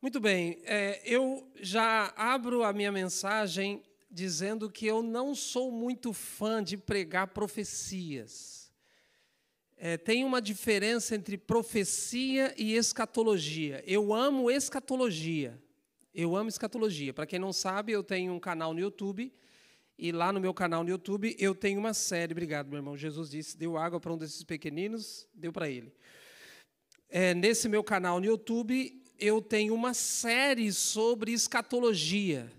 Muito bem, eu já abro a minha mensagem dizendo que eu não sou muito fã de pregar profecias. Tem uma diferença entre profecia e escatologia. Eu amo escatologia. Para quem não sabe, eu tenho um canal no YouTube, e lá no meu canal no YouTube eu tenho uma série. Obrigado, meu irmão. Jesus disse, deu água para um desses pequeninos, deu para ele. Nesse meu canal no YouTube, eu tenho uma série sobre escatologia,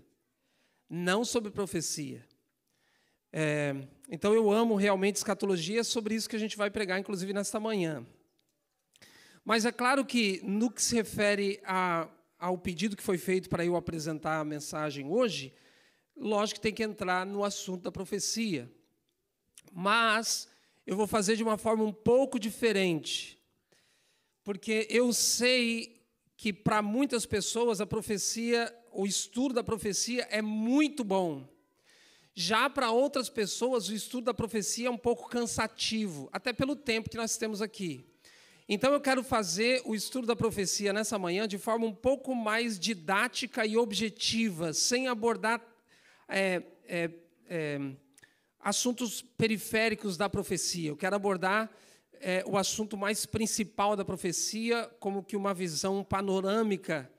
não sobre profecia. Então, eu amo realmente escatologia, é sobre isso que a gente vai pregar, inclusive, nesta manhã. Mas é claro que, no que se refere ao pedido que foi feito para eu apresentar a mensagem hoje, lógico que tem que entrar no assunto da profecia. Mas eu vou fazer de uma forma um pouco diferente, porque eu sei que para muitas pessoas a profecia, o estudo da profecia é muito bom. Já para outras pessoas o estudo da profecia é um pouco cansativo, até pelo tempo que nós temos aqui. Então eu quero fazer o estudo da profecia nessa manhã de forma um pouco mais didática e objetiva, sem abordar assuntos periféricos da profecia. Eu quero abordar o assunto mais principal da profecia, como que uma visão panorâmica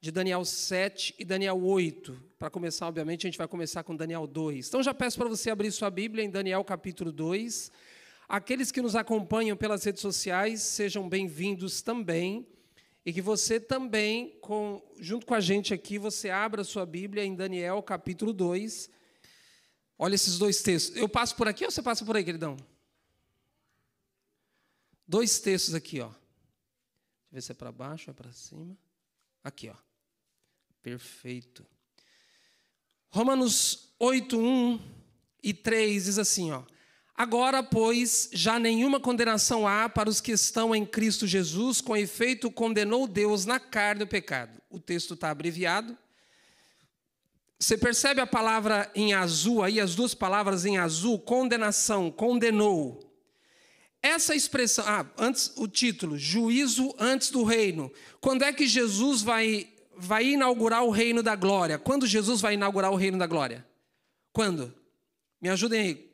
de Daniel 7 e Daniel 8. Para começar, obviamente, a gente vai começar com Daniel 2. Então, já peço para você abrir sua Bíblia em Daniel capítulo 2. Aqueles que nos acompanham pelas redes sociais, sejam bem-vindos também. E que você também, junto com a gente aqui, você abra sua Bíblia em Daniel capítulo 2. Olha esses dois textos. Eu passo por aqui ou você passa por aí, queridão? Dois textos aqui, ó. Deixa eu ver se é para baixo ou é para cima. Aqui, ó. Perfeito. Romanos 8, 1 e 3 diz assim, ó. Agora, pois, já nenhuma condenação há para os que estão em Cristo Jesus, com efeito condenou Deus na carne o pecado. O texto está abreviado. Você percebe a palavra em azul aí, as duas palavras em azul, condenação, condenou. Essa expressão, antes o título, juízo antes do reino. Quando é que Jesus vai inaugurar o reino da glória? Quando Jesus vai inaugurar o reino da glória? Quando? Me ajudem aí.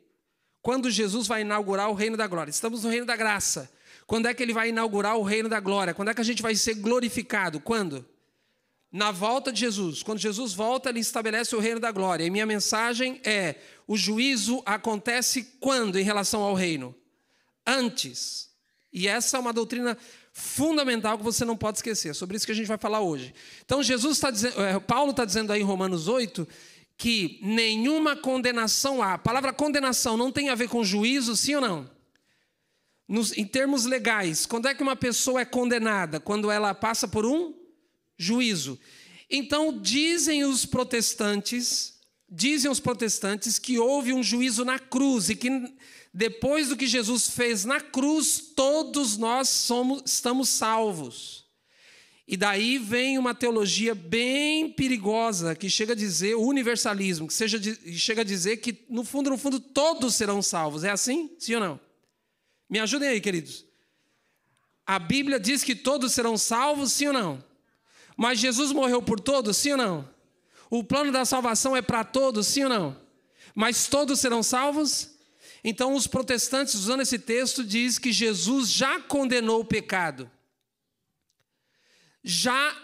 Quando Jesus vai inaugurar o reino da glória? Estamos no reino da graça. Quando é que ele vai inaugurar o reino da glória? Quando é que a gente vai ser glorificado? Quando? Na volta de Jesus. Quando Jesus volta, ele estabelece o reino da glória. E minha mensagem é, o juízo acontece quando em relação ao reino? Antes. E essa é uma doutrina fundamental que você não pode esquecer. É sobre isso que a gente vai falar hoje. Então, Paulo está dizendo aí em Romanos 8 que nenhuma condenação há. A palavra condenação não tem a ver com juízo, sim ou não? Em termos legais, quando é que uma pessoa é condenada? Quando ela passa por um juízo. Então, dizem os protestantes que houve um juízo na cruz e que depois do que Jesus fez na cruz, todos nós estamos salvos. E daí vem uma teologia bem perigosa, que chega a dizer, o universalismo, que chega a dizer que, no fundo, todos serão salvos. É assim? Sim ou não? Me ajudem aí, queridos. A Bíblia diz que todos serão salvos, sim ou não? Mas Jesus morreu por todos, sim ou não? O plano da salvação é para todos, sim ou não? Mas todos serão salvos? Então, os protestantes, usando esse texto, diz que Jesus já condenou o pecado.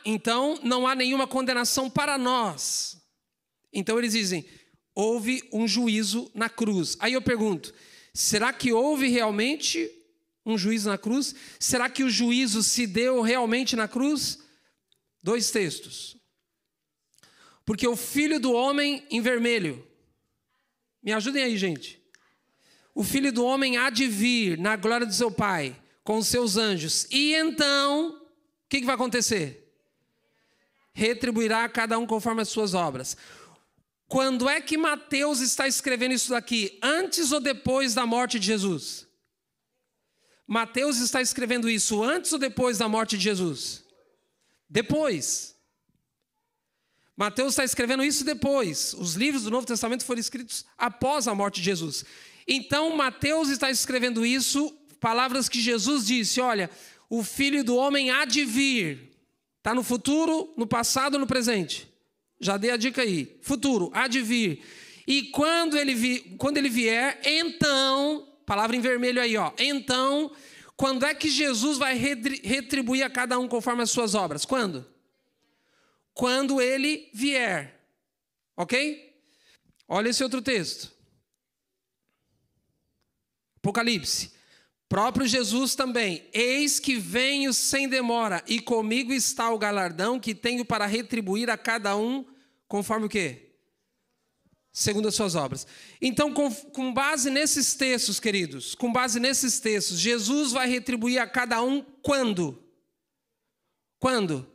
Então, não há nenhuma condenação para nós. Então, eles dizem, houve um juízo na cruz. Aí eu pergunto, será que houve realmente um juízo na cruz? Será que o juízo se deu realmente na cruz? Dois textos. Porque o Filho do Homem em vermelho. Me ajudem aí, gente. O Filho do Homem há de vir na glória do seu Pai, com os seus anjos. E então, o que vai acontecer? Retribuirá a cada um conforme as suas obras. Quando é que Mateus está escrevendo isso daqui? Antes ou depois da morte de Jesus? Mateus está escrevendo isso antes ou depois da morte de Jesus? Depois. Mateus está escrevendo isso depois. Os livros do Novo Testamento foram escritos após a morte de Jesus. Então, Mateus está escrevendo isso, palavras que Jesus disse, olha, o Filho do Homem há de vir. Está no futuro, no passado ou no presente? Já dei a dica aí. Futuro, há de vir. E quando ele vier, então, palavra em vermelho aí, ó. Então, quando é que Jesus vai retribuir a cada um conforme as suas obras? Quando? Quando ele vier. Ok? Olha esse outro texto. Apocalipse. Próprio Jesus também. Eis que venho sem demora, e comigo está o galardão que tenho para retribuir a cada um conforme o quê? Segundo as suas obras. Então, com base nesses textos, queridos, com base nesses textos, Jesus vai retribuir a cada um quando? Quando?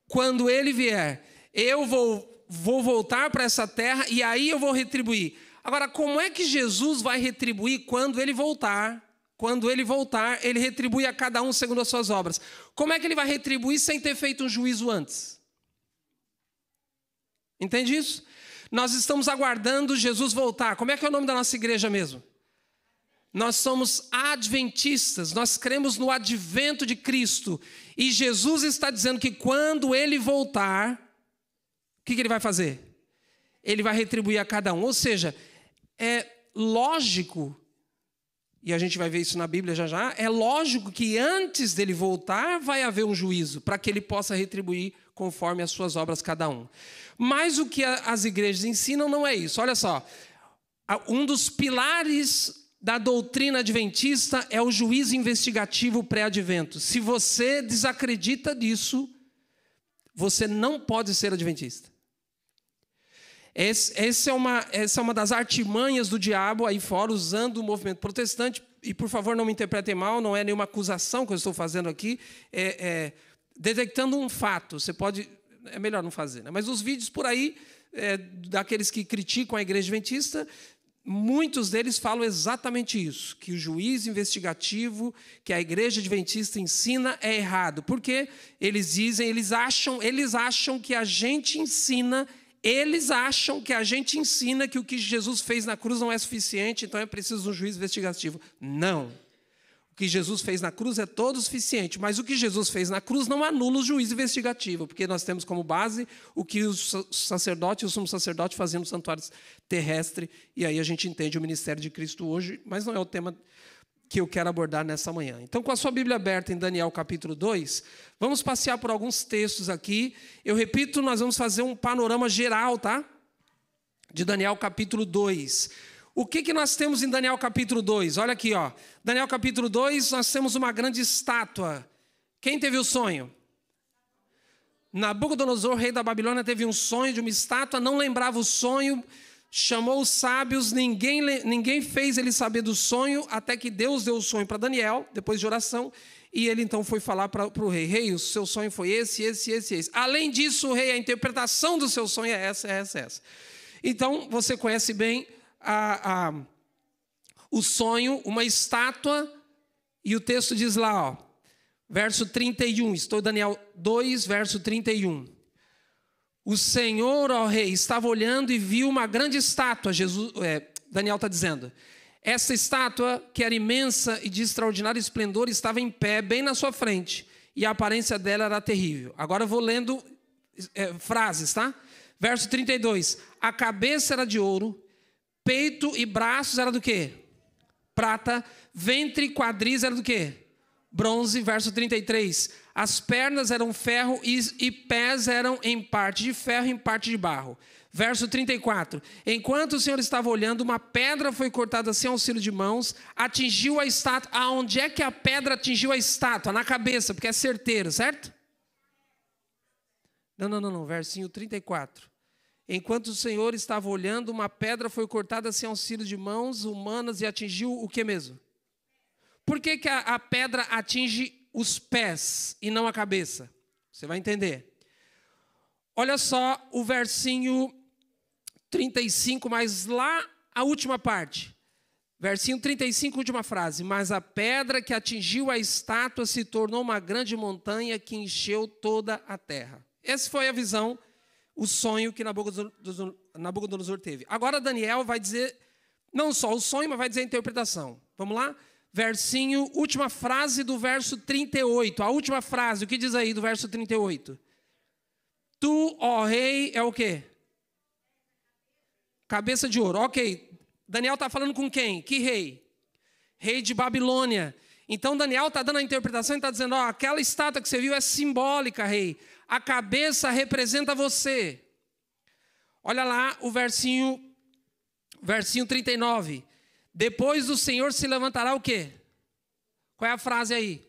Quando ele vier. Eu vou voltar para essa terra e aí eu vou retribuir. Agora, como é que Jesus vai retribuir quando ele voltar? Quando ele voltar, ele retribui a cada um segundo as suas obras. Como é que ele vai retribuir sem ter feito um juízo antes? Entende isso? Nós estamos aguardando Jesus voltar. Como é que é o nome da nossa igreja mesmo? Nós somos adventistas, nós cremos no advento de Cristo. E Jesus está dizendo que quando ele voltar, o que ele vai fazer? Ele vai retribuir a cada um. Ou seja, é lógico, e a gente vai ver isso na Bíblia já já, é lógico que antes dele voltar vai haver um juízo, para que ele possa retribuir conforme as suas obras cada um. Mas o que as igrejas ensinam não é isso. Olha só, um dos pilares da doutrina adventista é o juízo investigativo pré-advento. Se você desacredita disso, você não pode ser adventista. Essa é uma das artimanhas do diabo aí fora, usando o movimento protestante. E, por favor, não me interpretem mal, não é nenhuma acusação que eu estou fazendo aqui. Detectando um fato. Você pode... É melhor não fazer, né? Mas os vídeos por aí, daqueles que criticam a igreja adventista, muitos deles falam exatamente isso. Que o juízo investigativo que a igreja adventista ensina é errado. Por quê? Eles acham que a gente ensina... Eles acham que a gente ensina que o que Jesus fez na cruz não é suficiente, então é preciso de um juízo investigativo. Não. O que Jesus fez na cruz é todo suficiente, mas o que Jesus fez na cruz não anula o juízo investigativo, porque nós temos como base o que o sacerdote e o sumo sacerdote faziam no santuário terrestre, e aí a gente entende o ministério de Cristo hoje, mas não é o tema que eu quero abordar nessa manhã. Então, com a sua Bíblia aberta em Daniel capítulo 2, vamos passear por alguns textos aqui. Eu repito, nós vamos fazer um panorama geral, tá? De Daniel capítulo 2. O que nós temos em Daniel capítulo 2? Olha aqui, ó. Daniel capítulo 2, nós temos uma grande estátua. Quem teve o sonho? Nabucodonosor, rei da Babilônia, teve um sonho de uma estátua, não lembrava o sonho, chamou os sábios, ninguém fez ele saber do sonho, até que Deus deu o sonho para Daniel, depois de oração, e ele então foi falar para o rei: rei, o seu sonho foi esse. Além disso, rei, a interpretação do seu sonho é essa. Então, você conhece bem o sonho, uma estátua, e o texto diz lá, ó, verso 31, estou em Daniel 2, verso 31. O Senhor, ó rei, estava olhando e viu uma grande estátua. Daniel está dizendo. Essa estátua, que era imensa e de extraordinário esplendor, estava em pé, bem na sua frente. E a aparência dela era terrível. Agora eu vou lendo frases, tá? Verso 32. A cabeça era de ouro, peito e braços era do quê? Prata. Ventre e quadris era do quê? Bronze. Verso 33. As pernas eram ferro e pés eram em parte de ferro e em parte de barro. Verso 34. Enquanto o Senhor estava olhando, uma pedra foi cortada sem auxílio de mãos, atingiu a estátua. Aonde é que a pedra atingiu a estátua? Na cabeça, porque é certeiro, certo? Não. Versinho 34. Enquanto o Senhor estava olhando, uma pedra foi cortada sem auxílio de mãos humanas e atingiu o que mesmo? Por que a pedra atinge os pés e não a cabeça? Você vai entender. Olha só o versinho 35, mas lá a última parte. Versinho 35, última frase. Mas a pedra que atingiu a estátua se tornou uma grande montanha que encheu toda a terra. Essa foi a visão, o sonho que Nabucodonosor teve. Agora Daniel vai dizer, não só o sonho, mas vai dizer a interpretação. Vamos lá? Versinho, última frase do verso 38. A última frase, o que diz aí do verso 38? Tu, ó rei, é o quê? Cabeça de ouro. Ok. Daniel está falando com quem? Que rei? Rei de Babilônia. Então Daniel está dando a interpretação e está dizendo, ó, aquela estátua que você viu é simbólica, rei. A cabeça representa você. Olha lá o versinho 39. Depois do Senhor se levantará o quê? Qual é a frase aí?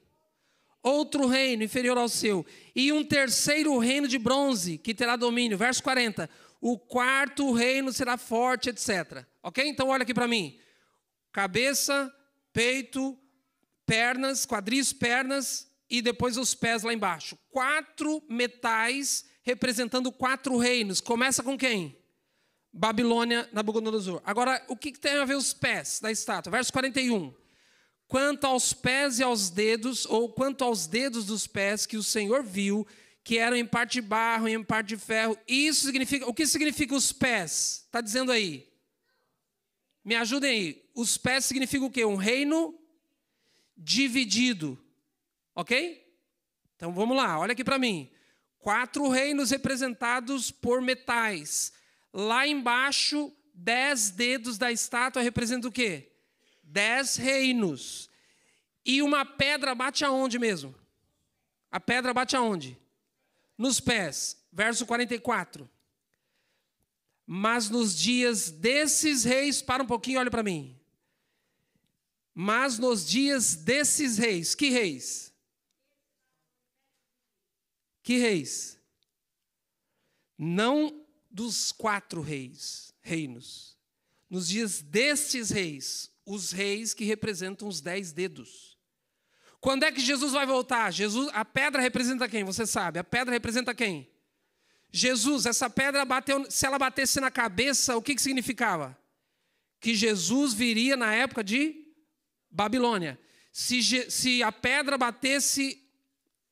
Outro reino inferior ao seu. E um terceiro reino de bronze que terá domínio. Verso 40. O quarto reino será forte, etc. Ok? Então olha aqui para mim. Cabeça, peito, pernas, quadris, pernas e depois os pés lá embaixo. 4 metais representando 4 reinos. Começa com quem? Babilônia, Nabucodonosor. Agora, o que tem a ver os pés da estátua? Verso 41. Quanto aos pés e aos dedos, ou quanto aos dedos dos pés que o Senhor viu, que eram em parte de barro e em parte de ferro. Isso significa, o que significa os pés? Está dizendo aí? Me ajudem aí. Os pés significam o quê? Um reino dividido. Ok? Então vamos lá, olha aqui para mim. 4 reinos representados por metais. Lá embaixo, 10 dedos da estátua representam o quê? 10 reinos. E uma pedra bate aonde mesmo? A pedra bate aonde? Nos pés. Verso 44. Mas nos dias desses reis, para um pouquinho, olha para mim. Mas nos dias desses reis, que reis? Que reis? Não dos 4 reinos. Nos dias destes reis, os reis que representam os 10 dedos. Quando é que Jesus vai voltar? A pedra representa quem? Você sabe. A pedra representa quem? Jesus. Essa pedra bateu, se ela batesse na cabeça, o que significava? Que Jesus viria na época de Babilônia. Se a pedra batesse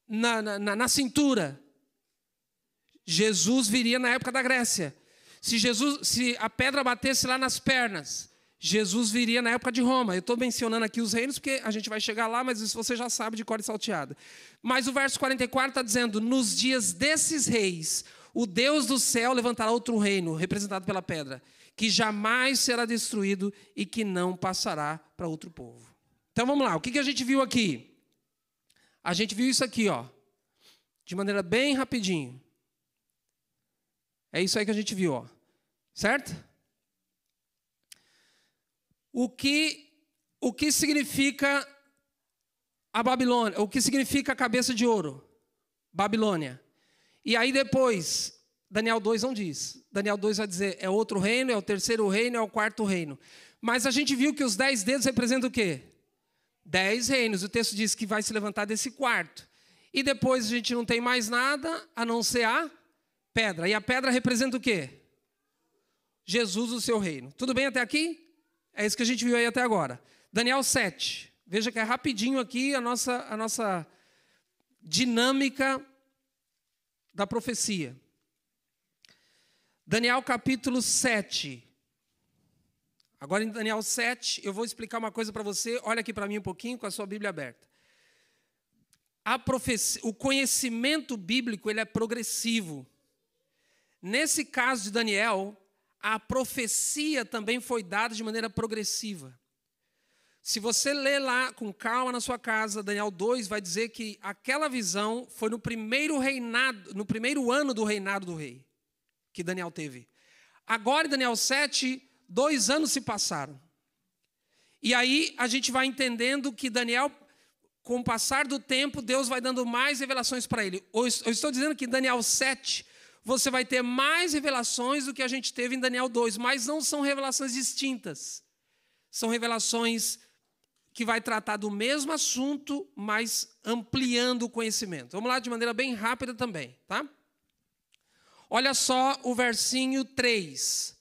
na cintura, Jesus viria na época da Grécia. Se a pedra batesse lá nas pernas, Jesus viria na época de Roma. Eu estou mencionando aqui os reinos porque a gente vai chegar lá, mas isso você já sabe de cor e salteado. Mas o verso 44 está dizendo, nos dias desses reis, o Deus do céu levantará outro reino, representado pela pedra, que jamais será destruído e que não passará para outro povo. Então vamos lá, o que a gente viu aqui? A gente viu isso aqui, ó, de maneira bem rapidinho. É isso aí que a gente viu, ó. Certo? O que significa a Babilônia? O que significa a cabeça de ouro? Babilônia. E aí depois, Daniel 2 não diz. Daniel 2 vai dizer, é outro reino, é o terceiro reino, é o quarto reino. Mas a gente viu que os 10 dedos representam o quê? 10 reinos. O texto diz que vai se levantar desse quarto. E depois a gente não tem mais nada a não ser a pedra. E a pedra representa o quê? Jesus, o seu reino. Tudo bem até aqui? É isso que a gente viu aí até agora. Daniel 7. Veja que é rapidinho aqui a nossa dinâmica da profecia. Daniel capítulo 7. Agora em Daniel 7, eu vou explicar uma coisa para você. Olha aqui para mim um pouquinho com a sua Bíblia aberta. O conhecimento bíblico ele é progressivo. Nesse caso de Daniel, a profecia também foi dada de maneira progressiva. Se você ler lá com calma na sua casa, Daniel 2 vai dizer que aquela visão foi no primeiro ano do reinado do rei, que Daniel teve. Agora em Daniel 7, 2 anos se passaram. E aí a gente vai entendendo que Daniel, com o passar do tempo, Deus vai dando mais revelações para ele. Eu estou dizendo que em Daniel 7, você vai ter mais revelações do que a gente teve em Daniel 2, mas não são revelações distintas. São revelações que vai tratar do mesmo assunto, mas ampliando o conhecimento. Vamos lá de maneira bem rápida também, tá? Olha só o versinho 3.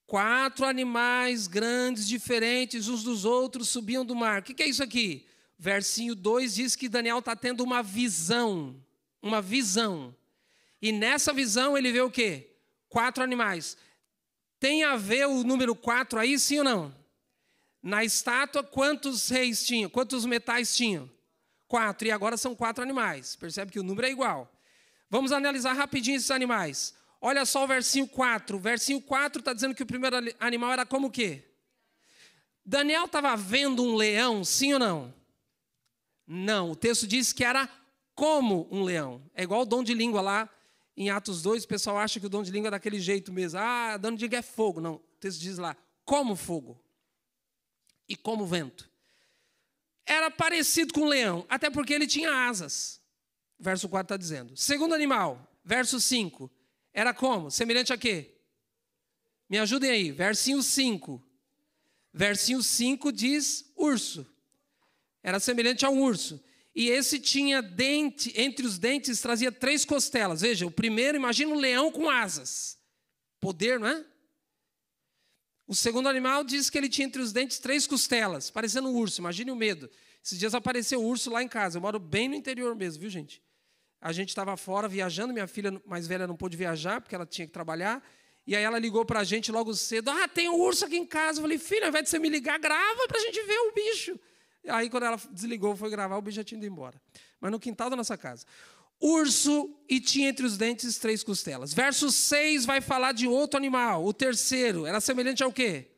4 animais grandes, diferentes uns dos outros, subiam do mar. O que é isso aqui? Versinho 2 diz que Daniel está tendo uma visão. Uma visão. E nessa visão ele vê o quê? 4 animais. Tem a ver o número 4 aí, sim ou não? Na estátua, quantos reis tinham? Quantos metais tinham? 4. E agora são 4 animais. Percebe que o número é igual. Vamos analisar rapidinho esses animais. Olha só o versinho 4. O versinho 4 está dizendo que o primeiro animal era como o quê? Daniel estava vendo um leão, sim ou não? Não, o texto diz que era como um leão. É igual o dom de língua lá em Atos 2, o pessoal acha que o dom de língua é daquele jeito mesmo. Ah, dom de língua é fogo. Não, o texto diz lá, como fogo e como vento. Era parecido com um leão, até porque ele tinha asas. Verso 4 está dizendo. Segundo animal, verso 5. Era como? Semelhante a quê? Me ajudem aí, versinho 5. Versinho 5 diz urso. Era semelhante a um urso. E esse tinha dente, entre os dentes trazia 3 costelas. Veja, o primeiro, imagina um leão com asas. Poder, não é? O segundo animal diz que ele tinha entre os dentes 3 costelas, parecendo um urso. Imagine o medo. Esses dias apareceu um urso lá em casa. Eu moro bem no interior mesmo, viu, gente? A gente estava fora viajando, minha filha mais velha não pôde viajar, porque ela tinha que trabalhar. E aí ela ligou para a gente logo cedo. Ah, tem um urso aqui em casa. Eu falei, filha, ao invés de você me ligar, grava para a gente ver o bicho. Aí quando ela desligou, foi gravar, o bicho já tinha ido embora. Mas no quintal da nossa casa. Urso e tinha entre os dentes 3 costelas. Verso 6 vai falar de outro animal. O terceiro era semelhante ao quê?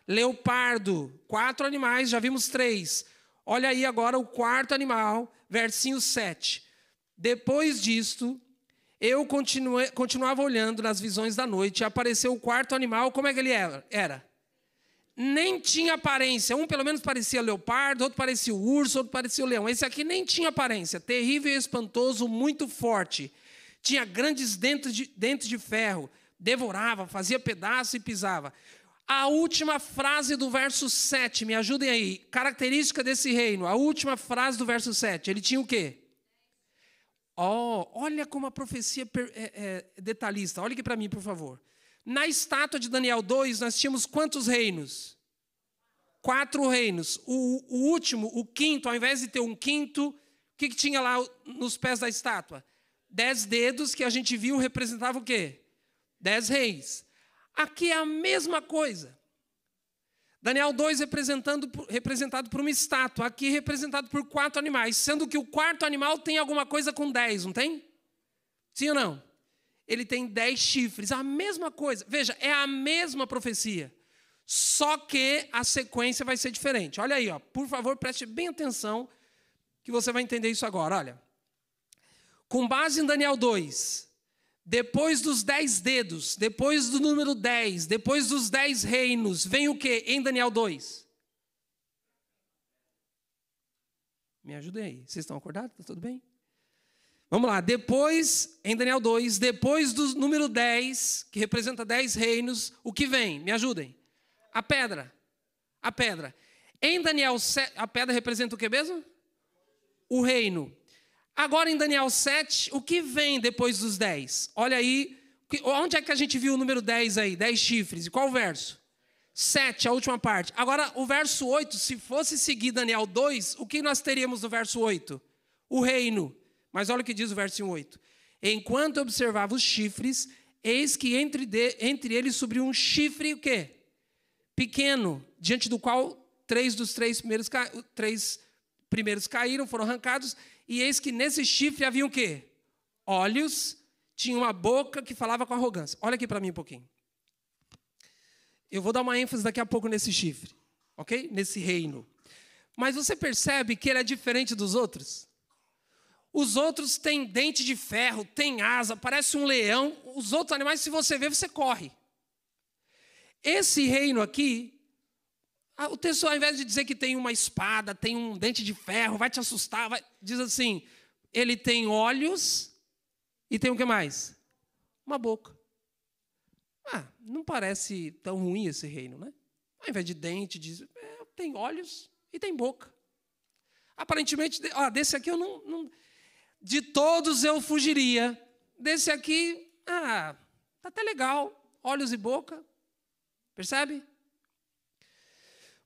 Leopardo. 4 animais, já vimos 3. Olha aí agora o quarto animal, versinho 7. Depois disto, eu continuava olhando nas visões da noite, e apareceu o quarto animal, como é que ele era? Nem tinha aparência. Um pelo menos parecia leopardo, outro parecia o urso, outro parecia o leão. Esse aqui nem tinha aparência. Terrível e espantoso, muito forte. Tinha grandes dentes de ferro. Devorava, fazia pedaço e pisava. A última frase do verso 7, me ajudem aí. Característica desse reino. A última frase do verso 7. Ele tinha o quê? Oh, olha como a profecia é detalhista. Olha aqui para mim, por favor. Na estátua de Daniel 2, nós tínhamos quantos reinos? 4 reinos. O último, o quinto, ao invés de ter um quinto, o que tinha lá nos pés da estátua? 10 dedos, que a gente viu, representava o quê? 10 reis. Aqui é a mesma coisa. Daniel 2 representado por uma estátua, aqui representado por 4 animais, sendo que o quarto animal tem alguma coisa com 10, não tem? Sim ou não? Ele tem 10 chifres, a mesma coisa. Veja, é a mesma profecia, só que a sequência vai ser diferente. Olha aí, ó, por favor, preste bem atenção, que você vai entender isso agora. Olha, com base em Daniel 2, depois dos 10 dedos, depois do número 10, depois dos 10 reinos, vem o que em Daniel 2? Me ajudem aí, vocês estão acordados? Está tudo bem? Vamos lá, depois, em Daniel 2, depois do número 10, que representa 10 reinos, o que vem? Me ajudem. A pedra. A pedra. Em Daniel 7, a pedra representa o que mesmo? O reino. Agora em Daniel 7, o que vem depois dos 10? Olha aí, onde é que a gente viu o número 10 aí? 10 chifres. E qual o verso? 7, a última parte. Agora, o verso 8, se fosse seguir Daniel 2, o que nós teríamos no verso 8? O reino. Mas olha o que diz o verso 8. Enquanto observava os chifres, eis que entre eles subiu um chifre, o quê? Pequeno, diante do qual 3 dos 3 primeiros caíram, foram arrancados, e eis que nesse chifre havia o quê? Olhos, tinha uma boca que falava com arrogância. Olha aqui para mim um pouquinho. Eu vou dar uma ênfase daqui a pouco nesse chifre, ok? Nesse reino. Mas você percebe que ele é diferente dos outros? Os outros têm dente de ferro, têm asa, parece um leão. Os outros animais, se você vê, você corre. Esse reino aqui, o texto, ao invés de dizer que tem uma espada, tem um dente de ferro, vai te assustar, diz assim, ele tem olhos e tem o que mais? Uma boca. Não parece tão ruim esse reino, né? Ao invés de dente, diz, tem olhos e tem boca. Aparentemente, desse aqui eu não de todos eu fugiria. Desse aqui, tá até legal. Olhos e boca. Percebe?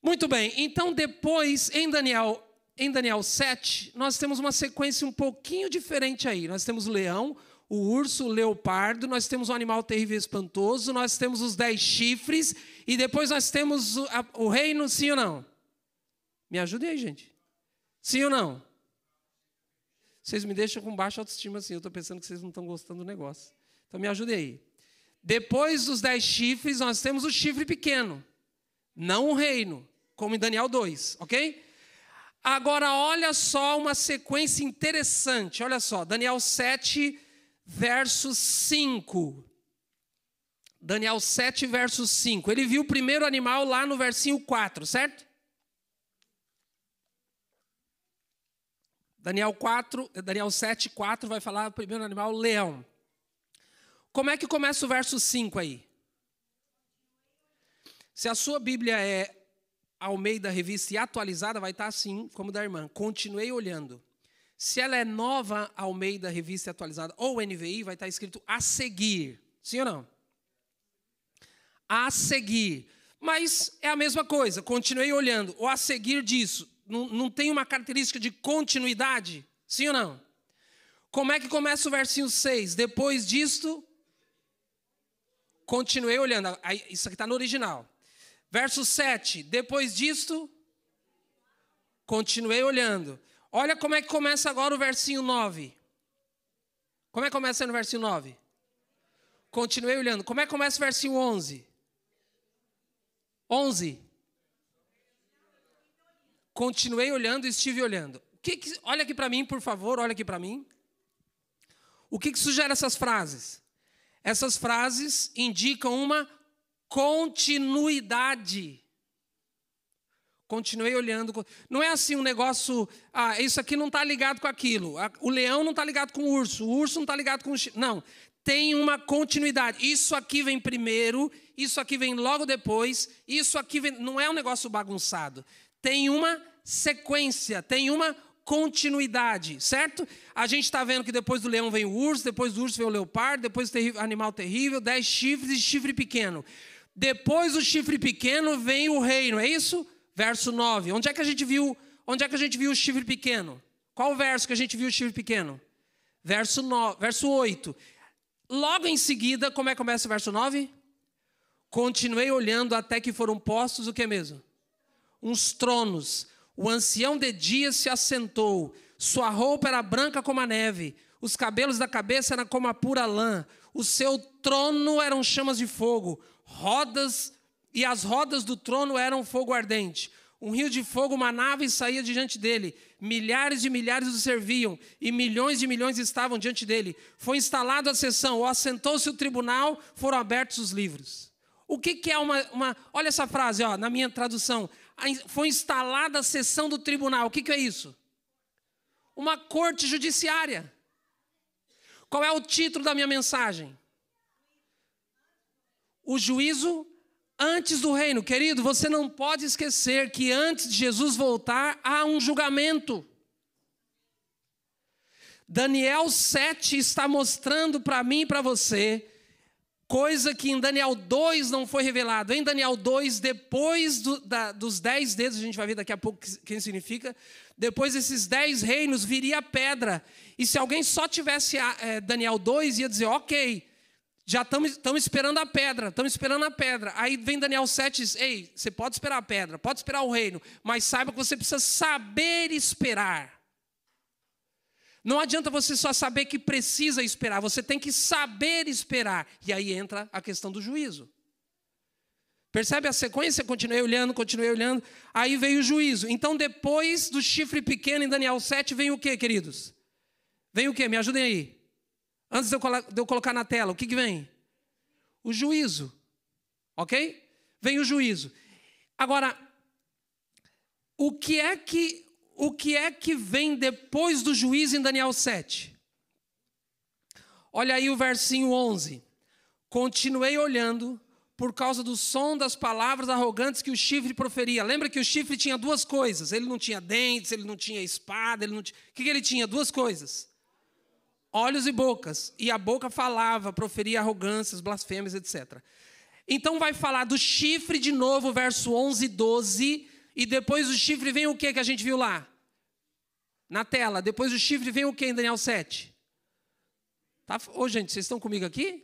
Muito bem. Então, depois, em Daniel 7, nós temos uma sequência um pouquinho diferente aí. Nós temos o leão, o urso, o leopardo, nós temos um animal terrível e espantoso, nós temos os 10 chifres, e depois nós temos o reino, sim ou não? Me ajudem aí, gente. Sim ou não? Vocês me deixam com baixa autoestima assim. Eu estou pensando que vocês não estão gostando do negócio. Então me ajudem aí. Depois dos 10 chifres, nós temos o chifre pequeno. Não o reino, como em Daniel 2, ok? Agora, olha só uma sequência interessante. Olha só, Daniel 7, verso 5. Daniel 7, verso 5. Ele viu o primeiro animal lá no versinho 4, certo? Daniel 7, 4 vai falar o primeiro animal, leão. Como é que começa o verso 5 aí? Se a sua Bíblia é Almeida Revista e atualizada, vai estar assim, como da irmã. Continuei olhando. Se ela é nova Almeida Revista e atualizada, ou NVI, vai estar escrito a seguir. Sim ou não? A seguir. Mas é a mesma coisa, continuei olhando. O a seguir disso, não tem uma característica de continuidade? Sim ou não? Como é que começa o versinho 6? Depois disto, continuei olhando. Isso aqui está no original. Verso 7. Depois disto, continuei olhando. Olha como é que começa agora o versinho 9. Como é que começa no versinho 9? Continuei olhando. Como é que começa o versinho 11? 11. Continuei olhando e estive olhando. Olha aqui para mim, por favor, olha aqui para mim. O que sugere essas frases? Essas frases indicam uma continuidade. Continuei olhando. Não é assim um negócio, isso aqui não está ligado com aquilo. O leão não está ligado com o urso não está ligado com o... Não, tem uma continuidade. Isso aqui vem primeiro, isso aqui vem logo depois, isso aqui vem... Não é um negócio bagunçado. Tem uma sequência, tem uma continuidade, certo? A gente está vendo que depois do leão vem o urso, depois do urso vem o leopardo, depois do animal terrível, 10 chifres e chifre pequeno. Depois do chifre pequeno vem o reino, é isso? Verso 9. Onde é que a gente viu o chifre pequeno? Qual o verso que a gente viu o chifre pequeno? Verso 8. Logo em seguida, como é que começa o verso 9? Continuei olhando até que foram postos o que mesmo? Uns tronos. O ancião de dias se assentou. Sua roupa era branca como a neve. Os cabelos da cabeça eram como a pura lã. O seu trono eram chamas de fogo. E as rodas do trono eram fogo ardente. Um rio de fogo manava e saía diante dele. Milhares de milhares o serviam, e milhões de milhões estavam diante dele. Foi instalada a sessão, assentou-se o tribunal, foram abertos os livros. O que é uma... Olha essa frase, na minha tradução. Foi instalada a sessão do tribunal. O que é isso? Uma corte judiciária. Qual é o título da minha mensagem? O juízo antes do reino. Querido, você não pode esquecer que antes de Jesus voltar, há um julgamento. Daniel 7 está mostrando para mim e para você, coisa que em Daniel 2 não foi revelado. Em Daniel 2, depois dos 10 dedos, a gente vai ver daqui a pouco o que significa, depois desses 10 reinos viria a pedra. E se alguém só tivesse Daniel 2, ia dizer, ok, já estamos esperando a pedra, Aí vem Daniel 7 e diz, ei, você pode esperar a pedra, pode esperar o reino, mas saiba que você precisa saber esperar. Não adianta você só saber que precisa esperar, você tem que saber esperar. E aí entra a questão do juízo. Percebe a sequência? Continuei olhando, aí veio o juízo. Então depois do chifre pequeno em Daniel 7, vem o quê, queridos? Vem o quê? Me ajudem aí. Antes de eu colocar na tela, o que vem? O juízo. Ok? Vem o juízo. Agora, o que é que vem depois do juízo em Daniel 7? Olha aí o versinho 11. Continuei olhando por causa do som das palavras arrogantes que o chifre proferia. Lembra que o chifre tinha duas coisas. Ele não tinha dentes, ele não tinha espada. O que ele tinha? Duas coisas. Olhos e bocas. E a boca falava, proferia arrogâncias, blasfêmias, etc. Então vai falar do chifre de novo, verso 11 e 12. E depois do chifre vem o que a gente viu lá? Na tela. Depois do chifre vem o que em Daniel 7? Ô, gente, vocês estão comigo aqui?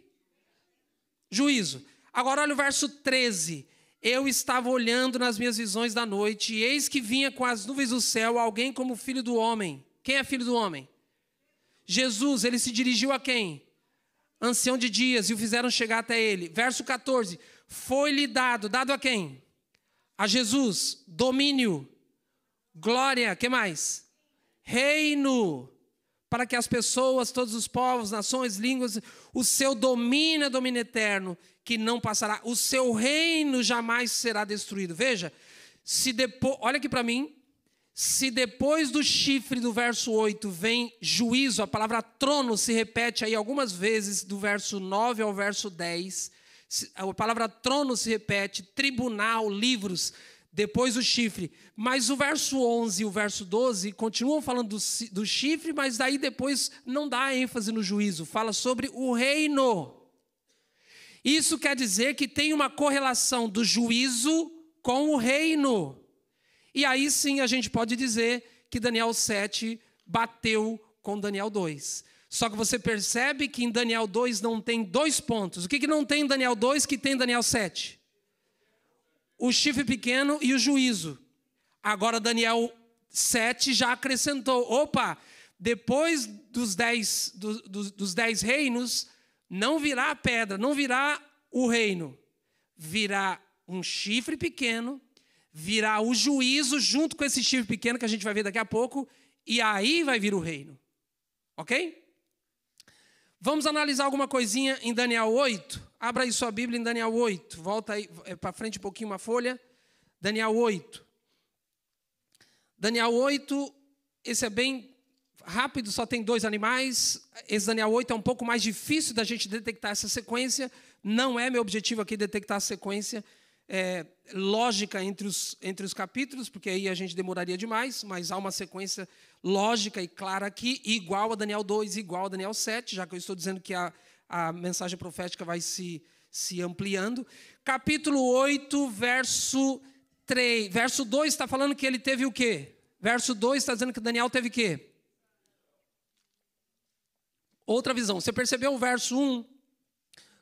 Juízo. Agora olha o verso 13. Eu estava olhando nas minhas visões da noite, e eis que vinha com as nuvens do céu alguém como filho do homem. Quem é filho do homem? Jesus, ele se dirigiu a quem? Ancião de dias, e o fizeram chegar até ele. Verso 14, foi-lhe dado a quem? A Jesus, domínio, glória, que mais? Reino, para que as pessoas, todos os povos, nações, línguas, o seu domínio é domínio eterno, que não passará, o seu reino jamais será destruído. Veja, olha aqui para mim, se depois do chifre do verso 8 vem juízo, a palavra trono se repete aí algumas vezes, do verso 9 ao verso 10, a palavra trono se repete, tribunal, livros, depois do chifre. Mas o verso 11 e o verso 12 continuam falando do chifre, mas daí depois não dá ênfase no juízo, fala sobre o reino. Isso quer dizer que tem uma correlação do juízo com o reino. E aí sim a gente pode dizer que Daniel 7 bateu com Daniel 2. Só que você percebe que em Daniel 2 não tem 2 pontos. O que não tem em Daniel 2 que tem em Daniel 7? O chifre pequeno e o juízo. Agora Daniel 7 já acrescentou. Opa, depois dos 10 reinos, não virá a pedra, não virá o reino. Virá um chifre pequeno, virá o juízo junto com esse chifre pequeno que a gente vai ver daqui a pouco, e aí vai vir o reino. Ok? Vamos analisar alguma coisinha em Daniel 8. Abra aí sua Bíblia em Daniel 8. Volta aí para frente um pouquinho uma folha. Daniel 8. Daniel 8, esse é bem rápido, só tem 2 animais. Esse Daniel 8 é um pouco mais difícil da gente detectar essa sequência. Não é meu objetivo aqui detectar a sequência lógica entre os capítulos, porque aí a gente demoraria demais, mas há uma sequência lógica e clara aqui, igual a Daniel 2, igual a Daniel 7, já que eu estou dizendo que a mensagem profética vai se ampliando. Capítulo 8, verso 3. Verso 2 está falando que ele teve o quê? Verso 2 está dizendo que Daniel teve o quê? Outra visão. Você percebeu o verso 1?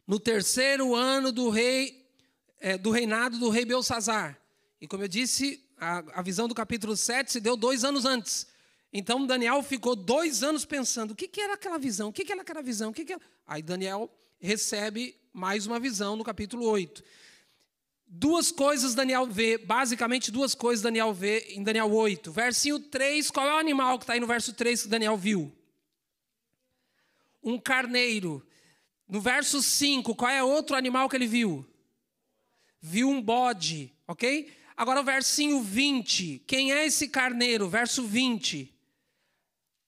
No 3º ano do reinado do rei Belsazar. E como eu disse, a visão do capítulo 7 se deu 2 anos antes. Então Daniel ficou 2 anos pensando, o que era aquela visão? O que era aquela visão? Aí Daniel recebe mais uma visão no capítulo 8. 2 coisas Daniel vê, basicamente 2 coisas Daniel vê em Daniel 8. Versinho 3, qual é o animal que está aí no verso 3 que Daniel viu? Um carneiro. No verso 5, qual é outro animal que ele viu? Viu um bode, ok? Agora o versinho 20. Quem é esse carneiro? Verso 20.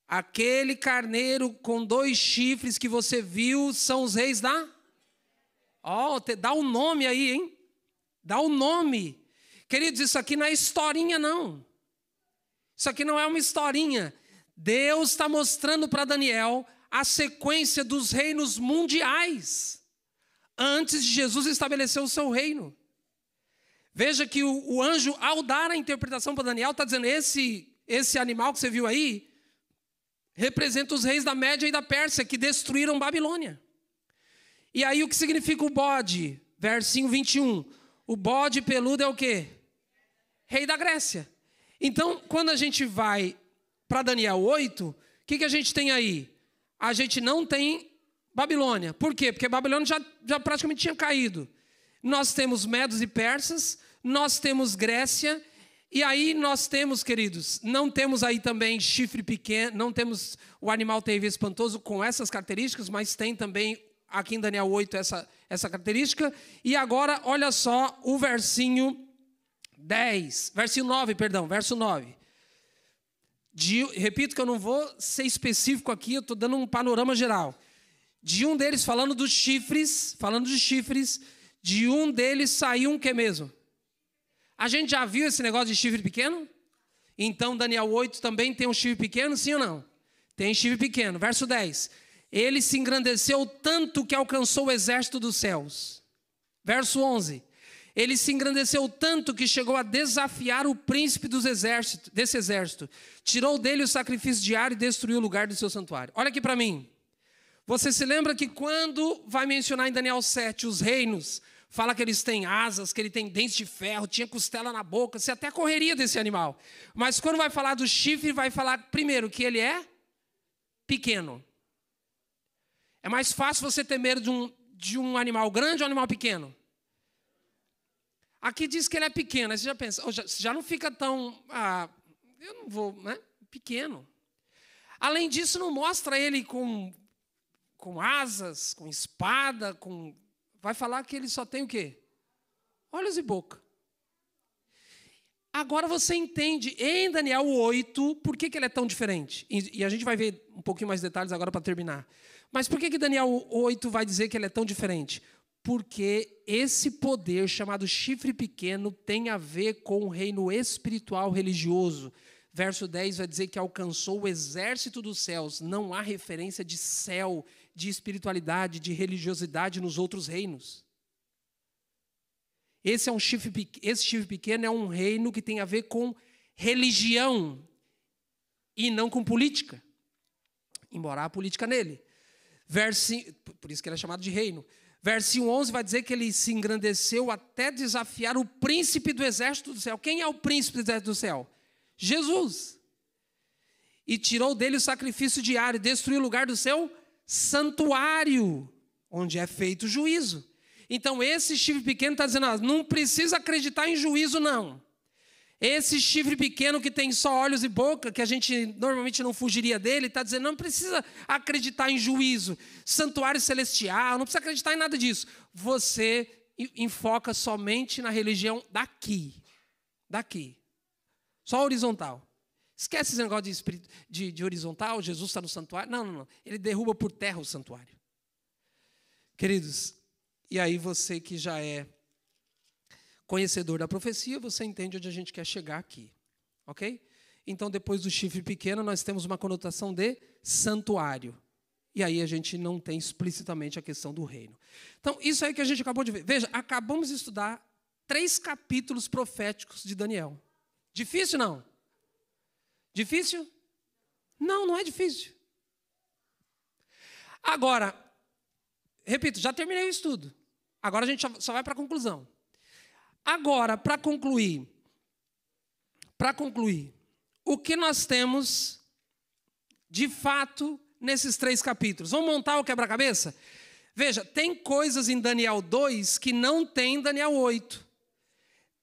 Aquele carneiro com 2 chifres que você viu são os reis da... dá um nome aí, hein? Dá um nome. Queridos, isso aqui não é historinha, não. Isso aqui não é uma historinha. Deus está mostrando para Daniel a sequência dos reinos mundiais. Antes de Jesus estabelecer o seu reino. Veja que o anjo, ao dar a interpretação para Daniel, está dizendo, esse animal que você viu aí, representa os reis da Média e da Pérsia, que destruíram Babilônia. E aí o que significa o bode? Versinho 21. O bode peludo é o quê? Rei da Grécia. Então, quando a gente vai para Daniel 8, o que a gente tem aí? A gente não tem Babilônia. Por quê? Porque Babilônia já praticamente tinha caído. Nós temos medos e persas, nós temos Grécia, e aí nós temos, queridos, não temos aí também chifre pequeno, não temos o animal terrível espantoso com essas características, mas tem também aqui em Daniel 8 essa característica. E agora, olha só o versinho 9. Repito que eu não vou ser específico aqui, eu estou dando um panorama geral. De um deles, falando de chifres, de um deles saiu um que mesmo? A gente já viu esse negócio de chifre pequeno? Então Daniel 8 também tem um chifre pequeno, sim ou não? Tem chifre pequeno. Verso 10. Ele se engrandeceu tanto que alcançou o exército dos céus. Verso 11. Ele se engrandeceu tanto que chegou a desafiar o príncipe desse exército. Tirou dele o sacrifício diário e destruiu o lugar do seu santuário. Olha aqui para mim. Você se lembra que quando vai mencionar em Daniel 7 os reinos, fala que eles têm asas, que ele tem dentes de ferro, tinha costela na boca, você até correria desse animal. Mas quando vai falar do chifre, vai falar primeiro que ele é pequeno. É mais fácil você ter medo de um animal grande ou um animal pequeno? Aqui diz que ele é pequeno. Aí você já pensa, já não fica tão... eu não vou, né? Pequeno. Além disso, não mostra ele com asas, com espada, vai falar que ele só tem o quê? Olhos e boca. Agora você entende, em Daniel 8, por que ele é tão diferente. E a gente vai ver um pouquinho mais detalhes agora para terminar. Mas por que Daniel 8 vai dizer que ele é tão diferente? Porque esse poder chamado chifre pequeno tem a ver com o reino espiritual religioso. Verso 10 vai dizer que alcançou o exército dos céus. Não há referência de céu, de espiritualidade, de religiosidade nos outros reinos. Esse chifre pequeno é um reino que tem a ver com religião e não com política. Embora há política nele. Por isso que ele é chamado de reino. Versículo 11 vai dizer que ele se engrandeceu até desafiar o príncipe do exército do céu. Quem é o príncipe do exército do céu? Jesus. E tirou dele o sacrifício diário, destruiu o lugar do seu santuário, onde é feito o juízo. Então esse chifre pequeno está dizendo, não precisa acreditar em juízo não. Esse chifre pequeno que tem só olhos e boca, que a gente normalmente não fugiria dele, está dizendo, não precisa acreditar em juízo, santuário celestial, não precisa acreditar em nada disso. Você enfoca somente na religião daqui. Só horizontal. Esquece esse negócio de horizontal, Jesus está no santuário. Não. Ele derruba por terra o santuário. Queridos, e aí você que já é conhecedor da profecia, você entende onde a gente quer chegar aqui. Ok? Então, depois do chifre pequeno, nós temos uma conotação de santuário. E aí a gente não tem explicitamente a questão do reino. Então, isso aí que a gente acabou de ver. Veja, acabamos de estudar 3 capítulos proféticos de Daniel. Difícil, não? Difícil? Não é difícil. Agora, repito, já terminei o estudo. Agora a gente só vai para a conclusão. Agora, para concluir, o que nós temos, de fato, nesses 3 capítulos? Vamos montar o quebra-cabeça? Veja, tem coisas em Daniel 2 que não tem em Daniel 8.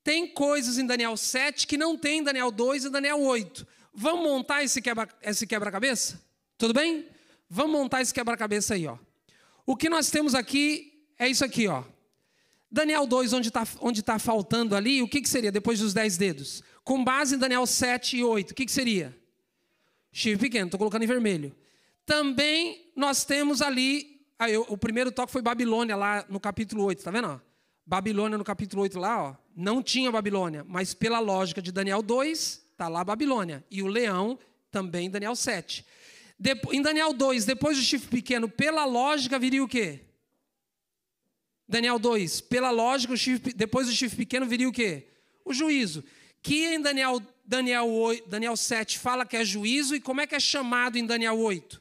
Tem coisas em Daniel 7 que não tem em Daniel 2 e Daniel 8. Vamos montar esse quebra-cabeça? Tudo bem? Vamos montar esse quebra-cabeça aí, ó. O que nós temos aqui é isso aqui, ó. Daniel 2, onde está faltando ali, o que seria depois dos 10 dedos? Com base em Daniel 7 e 8, o que seria? Chifre pequeno, estou colocando em vermelho. Também nós temos ali, o primeiro toque foi Babilônia lá no capítulo 8, está vendo? Ó? Babilônia no capítulo 8 lá, ó, não tinha Babilônia, mas pela lógica de Daniel 2, está lá Babilônia. E o leão também em Daniel 7. Em Daniel 2, depois do chifre pequeno, pela lógica viria o quê? Daniel 2, pela lógica, depois do chifre pequeno viria o quê? O juízo. Que em Daniel 7 fala que é juízo, e como é que é chamado em Daniel 8?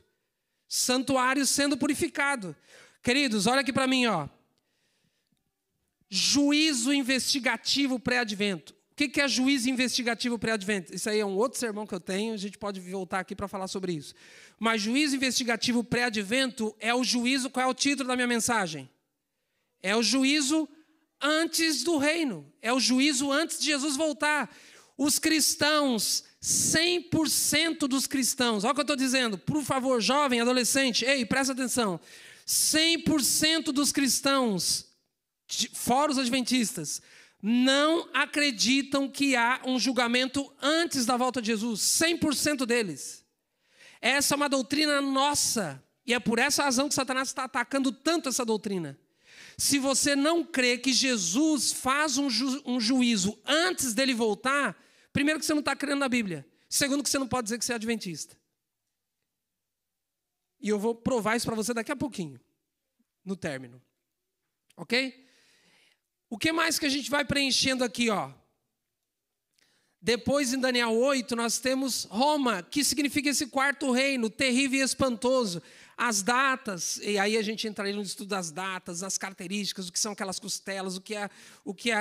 Santuário sendo purificado. Queridos, olha aqui para mim, ó. Juízo investigativo pré-advento. O que é juízo investigativo pré-advento? Isso aí é um outro sermão que eu tenho, a gente pode voltar aqui para falar sobre isso. Mas juízo investigativo pré-advento é o juízo, qual é o título da minha mensagem? É o juízo antes do reino. É o juízo antes de Jesus voltar. Os cristãos, 100% dos cristãos, olha o que eu estou dizendo, por favor, jovem, adolescente, ei, presta atenção. 100% dos cristãos, fora os adventistas, não acreditam que há um julgamento antes da volta de Jesus. 100% deles. Essa é uma doutrina nossa. E é por essa razão que Satanás está atacando tanto essa doutrina. Se você não crê que Jesus faz um juízo antes dele voltar, primeiro que você não está crendo na Bíblia. Segundo que você não pode dizer que você é adventista. E eu vou provar isso para você daqui a pouquinho, no término. Ok? O que mais que a gente vai preenchendo aqui, ó? Depois, em Daniel 8, nós temos Roma, que significa esse quarto reino, terrível e espantoso. As datas, e aí a gente entraria no estudo das datas, as características, o que são aquelas costelas, o que é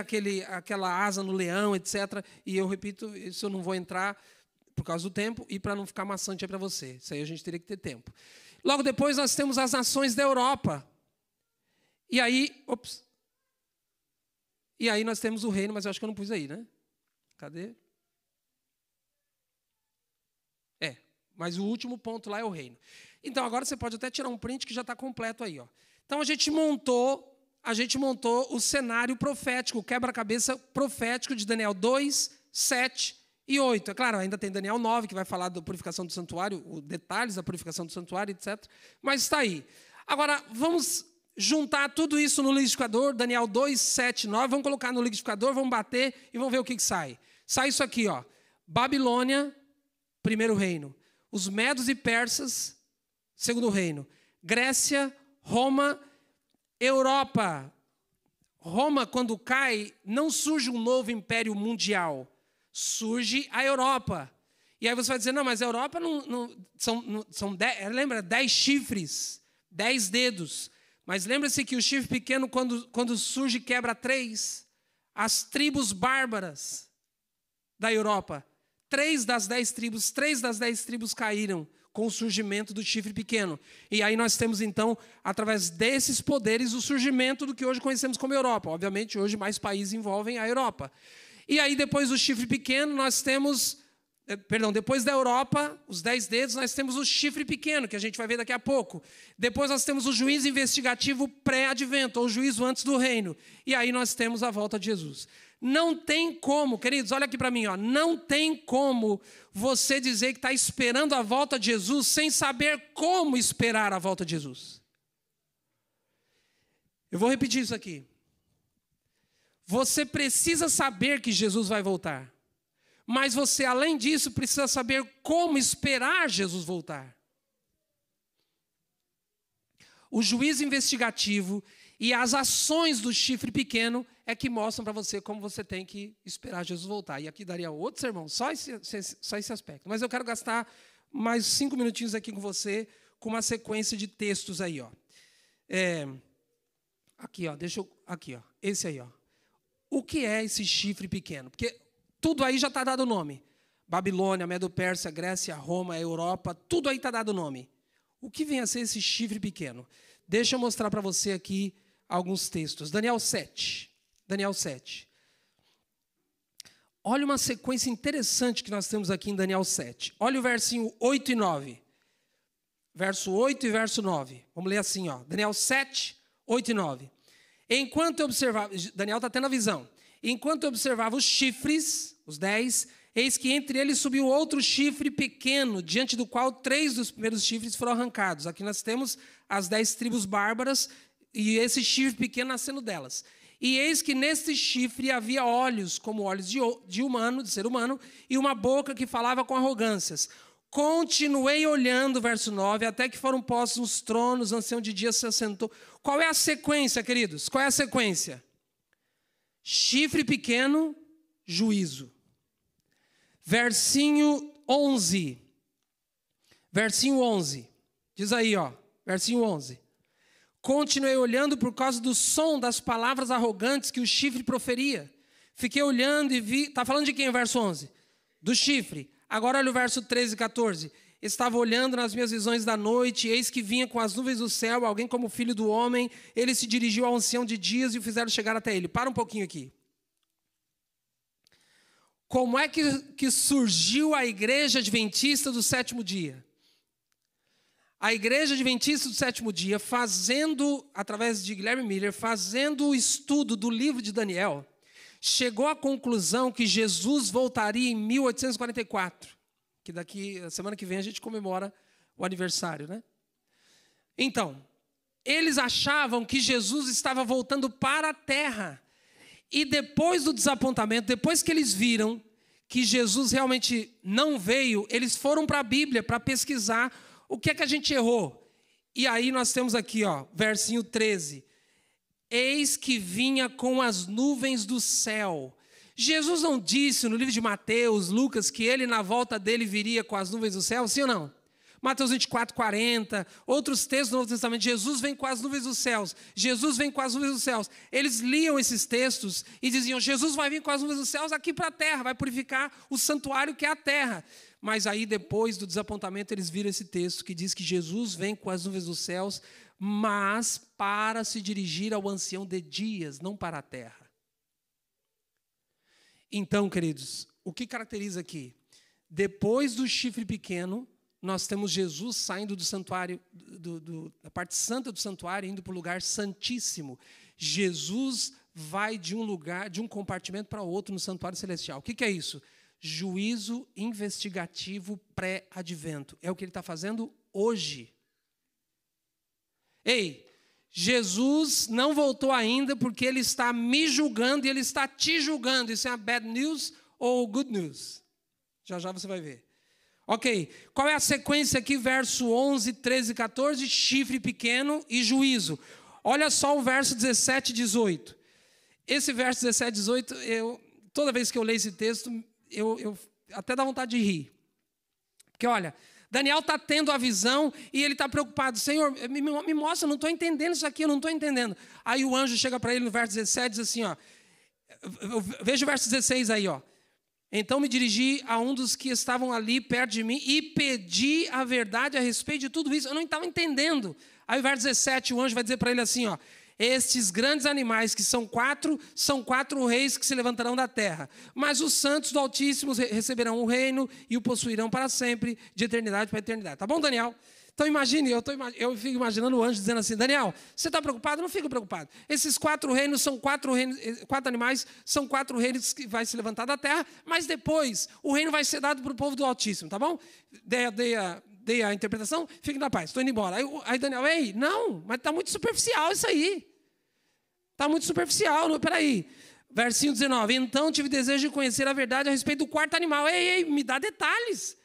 aquela asa no leão, etc. E eu repito, isso eu não vou entrar, por causa do tempo e para não ficar maçante aí para você. Isso aí a gente teria que ter tempo. Logo depois nós temos as nações da Europa. E aí nós temos o reino, mas eu acho que eu não pus aí, né? Cadê? Mas o último ponto lá é o reino. Então, agora você pode até tirar um print que já está completo aí. Ó. Então, a gente montou o cenário profético, o quebra-cabeça profético de Daniel 2, 7 e 8. É claro, ainda tem Daniel 9, que vai falar da purificação do santuário, os detalhes da purificação do santuário, etc. Mas está aí. Agora, vamos juntar tudo isso no liquidificador, Daniel 2, 7, 9. Vamos colocar no liquidificador, vamos bater e vamos ver o que sai. Sai isso aqui, ó. Babilônia, primeiro reino. Os medos e persas, segundo reino. Grécia, Roma, Europa. Roma, quando cai, não surge um novo império mundial. Surge a Europa. E aí você vai dizer, não, mas a Europa são 10, lembra? 10 chifres, 10 dedos. Mas lembra-se que o chifre pequeno, quando surge, quebra 3. As tribos bárbaras da Europa. 3 das 10 tribos caíram com o surgimento do chifre pequeno. E aí nós temos, então, através desses poderes, o surgimento do que hoje conhecemos como Europa. Obviamente, hoje mais países envolvem a Europa. E aí, depois do chifre pequeno, nós temos... depois da Europa, os 10 dedos, nós temos o chifre pequeno, que a gente vai ver daqui a pouco. Depois nós temos o juízo investigativo pré-advento, ou juízo antes do reino. E aí nós temos a volta de Jesus. Não tem como, queridos, olha aqui para mim, ó, não tem como você dizer que está esperando a volta de Jesus sem saber como esperar a volta de Jesus. Eu vou repetir isso aqui. Você precisa saber que Jesus vai voltar. Mas você, além disso, precisa saber como esperar Jesus voltar. O juízo investigativo e as ações do chifre pequeno é que mostram para você como você tem que esperar Jesus voltar. E aqui daria outro sermão, só esse aspecto. Mas eu quero gastar mais 5 minutinhos aqui com você, com uma sequência de textos aí. Ó. Aqui, ó, esse aí. Ó. O que é esse chifre pequeno? Porque tudo aí já está dado o nome. Babilônia, Medo-Pérsia, Grécia, Roma, Europa, tudo aí está dado o nome. O que vem a ser esse chifre pequeno? Deixa eu mostrar para você aqui alguns textos. Daniel 7. Olha uma sequência interessante que nós temos aqui em Daniel 7. Olha o versinho 8 e 9. Verso 8 e verso 9. Vamos ler assim, ó. Daniel 7, 8 e 9. Enquanto eu observava... Daniel está tendo a visão. Enquanto eu observava os chifres, os 10, eis que entre eles subiu outro chifre pequeno, diante do qual 3 dos primeiros chifres foram arrancados. Aqui nós temos as 10 tribos bárbaras e esse chifre pequeno nascendo delas. E eis que neste chifre havia olhos, como olhos de ser humano, e uma boca que falava com arrogâncias. Continuei olhando, verso 9, até que foram postos os tronos, ancião de dias se assentou. Qual é a sequência, queridos? Qual é a sequência? Chifre pequeno, juízo. Versinho 11. Diz aí, ó. Versinho 11. Continuei olhando por causa do som das palavras arrogantes que o chifre proferia. Fiquei olhando e vi... Está falando de quem o verso 11? Do chifre. Agora olha o verso 13 e 14. Estava olhando nas minhas visões da noite, e eis que vinha com as nuvens do céu, alguém como filho do homem. Ele se dirigiu ao ancião de dias e o fizeram chegar até ele. Para um pouquinho aqui. Como é que surgiu a igreja adventista do sétimo dia? A igreja adventista do sétimo dia, através de Guilherme Miller, fazendo o estudo do livro de Daniel, chegou à conclusão que Jesus voltaria em 1844. Que daqui, a semana que vem, a gente comemora o aniversário, né? Então, eles achavam que Jesus estava voltando para a terra. E depois do desapontamento, depois que eles viram que Jesus realmente não veio, eles foram para a Bíblia para pesquisar o que é que a gente errou. E aí nós temos aqui, ó, versinho 13. Eis que vinha com as nuvens do céu. Jesus não disse no livro de Mateus, Lucas, que ele na volta dele viria com as nuvens do céu, sim ou não? Mateus 24, 40, outros textos do Novo Testamento, Jesus vem com as nuvens dos céus, Jesus vem com as nuvens dos céus. Eles liam esses textos e diziam, Jesus vai vir com as nuvens dos céus aqui para a terra, vai purificar o santuário que é a terra. Mas aí depois do desapontamento eles viram esse texto que diz que Jesus vem com as nuvens dos céus, mas para se dirigir ao ancião de dias, não para a terra. Então, queridos, o que caracteriza aqui? Depois do chifre pequeno, nós temos Jesus saindo do santuário, da parte santa do santuário, indo para o lugar santíssimo. Jesus vai de um lugar, de um compartimento para outro no santuário celestial. O que é isso? Juízo investigativo pré-advento. É o que ele está fazendo hoje. Ei, Jesus não voltou ainda porque ele está me julgando e ele está te julgando. Isso é a bad news ou good news? Já já você vai ver. Ok, qual é a sequência aqui? Verso 11, 13 e 14, chifre pequeno e juízo. Olha só o verso 17 e 18. Esse verso 17 e 18, toda vez que eu leio esse texto, eu até dá vontade de rir. Porque olha, Daniel está tendo a visão e ele está preocupado. Senhor, me mostra, eu não estou entendendo isso aqui, eu não estou entendendo. Aí o anjo chega para ele no verso 17 e diz assim, ó, veja o verso 16 aí, ó. Então me dirigi a um dos que estavam ali perto de mim e pedi a verdade a respeito de tudo isso. Eu não estava entendendo. Aí o verso 17, o anjo vai dizer para ele assim, ó, estes grandes animais que são quatro reis que se levantarão da terra. Mas os santos do Altíssimo receberão o reino e o possuirão para sempre, de eternidade para eternidade. Tá bom, Daniel? Então imagine, eu fico imaginando o anjo dizendo assim, Daniel, você está preocupado? Não fica preocupado. Esses quatro animais são quatro reinos que vai se levantar da terra, mas depois o reino vai ser dado para o povo do Altíssimo, tá bom? Dei a interpretação, fique na paz, estou indo embora. Aí Daniel, ei, não, mas está muito superficial isso aí. Está muito superficial, não, peraí. Versinho 19, então tive desejo de conhecer a verdade a respeito do quarto animal. Ei, me dá detalhes.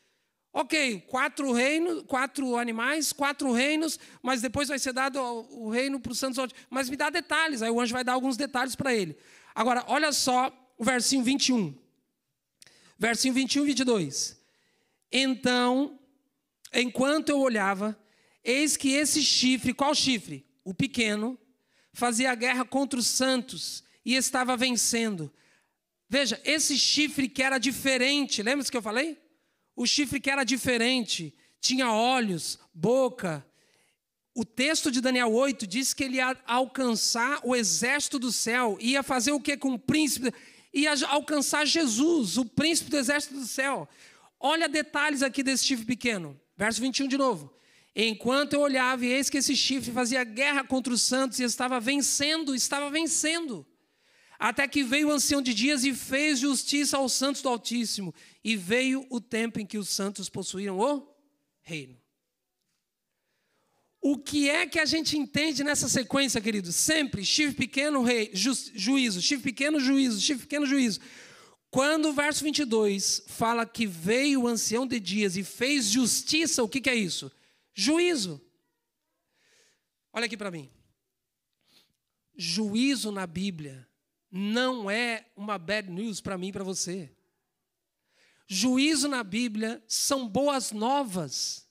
Ok, 4 animais, 4 reinos, mas depois vai ser dado o reino para os santos. Mas me dá detalhes, aí o anjo vai dar alguns detalhes para ele. Agora, olha só o versinho 21. Versinho 21 e 22. Então, enquanto eu olhava, eis que esse chifre, qual chifre? O pequeno, fazia guerra contra os santos e estava vencendo. Veja, esse chifre que era diferente, lembra do que eu falei? O chifre que era diferente, tinha olhos, boca. O texto de Daniel 8 diz que ele ia alcançar o exército do céu. Ia fazer o que com o príncipe? Ia alcançar Jesus, o príncipe do exército do céu. Olha detalhes aqui desse chifre pequeno. Verso 21 de novo. Enquanto eu olhava, e eis que esse chifre fazia guerra contra os santos e estava vencendo. Até que veio o ancião de dias e fez justiça aos santos do Altíssimo. E veio o tempo em que os santos possuíram o reino. O que é que a gente entende nessa sequência, querido? Sempre, chifre pequeno, rei, juízo. Chifre pequeno, juízo. Chifre pequeno, juízo. Quando o verso 22 fala que veio o ancião de dias e fez justiça, o que é isso? Juízo. Olha aqui para mim. Juízo na Bíblia não é uma bad news para mim e para você. Juízo na Bíblia são boas novas.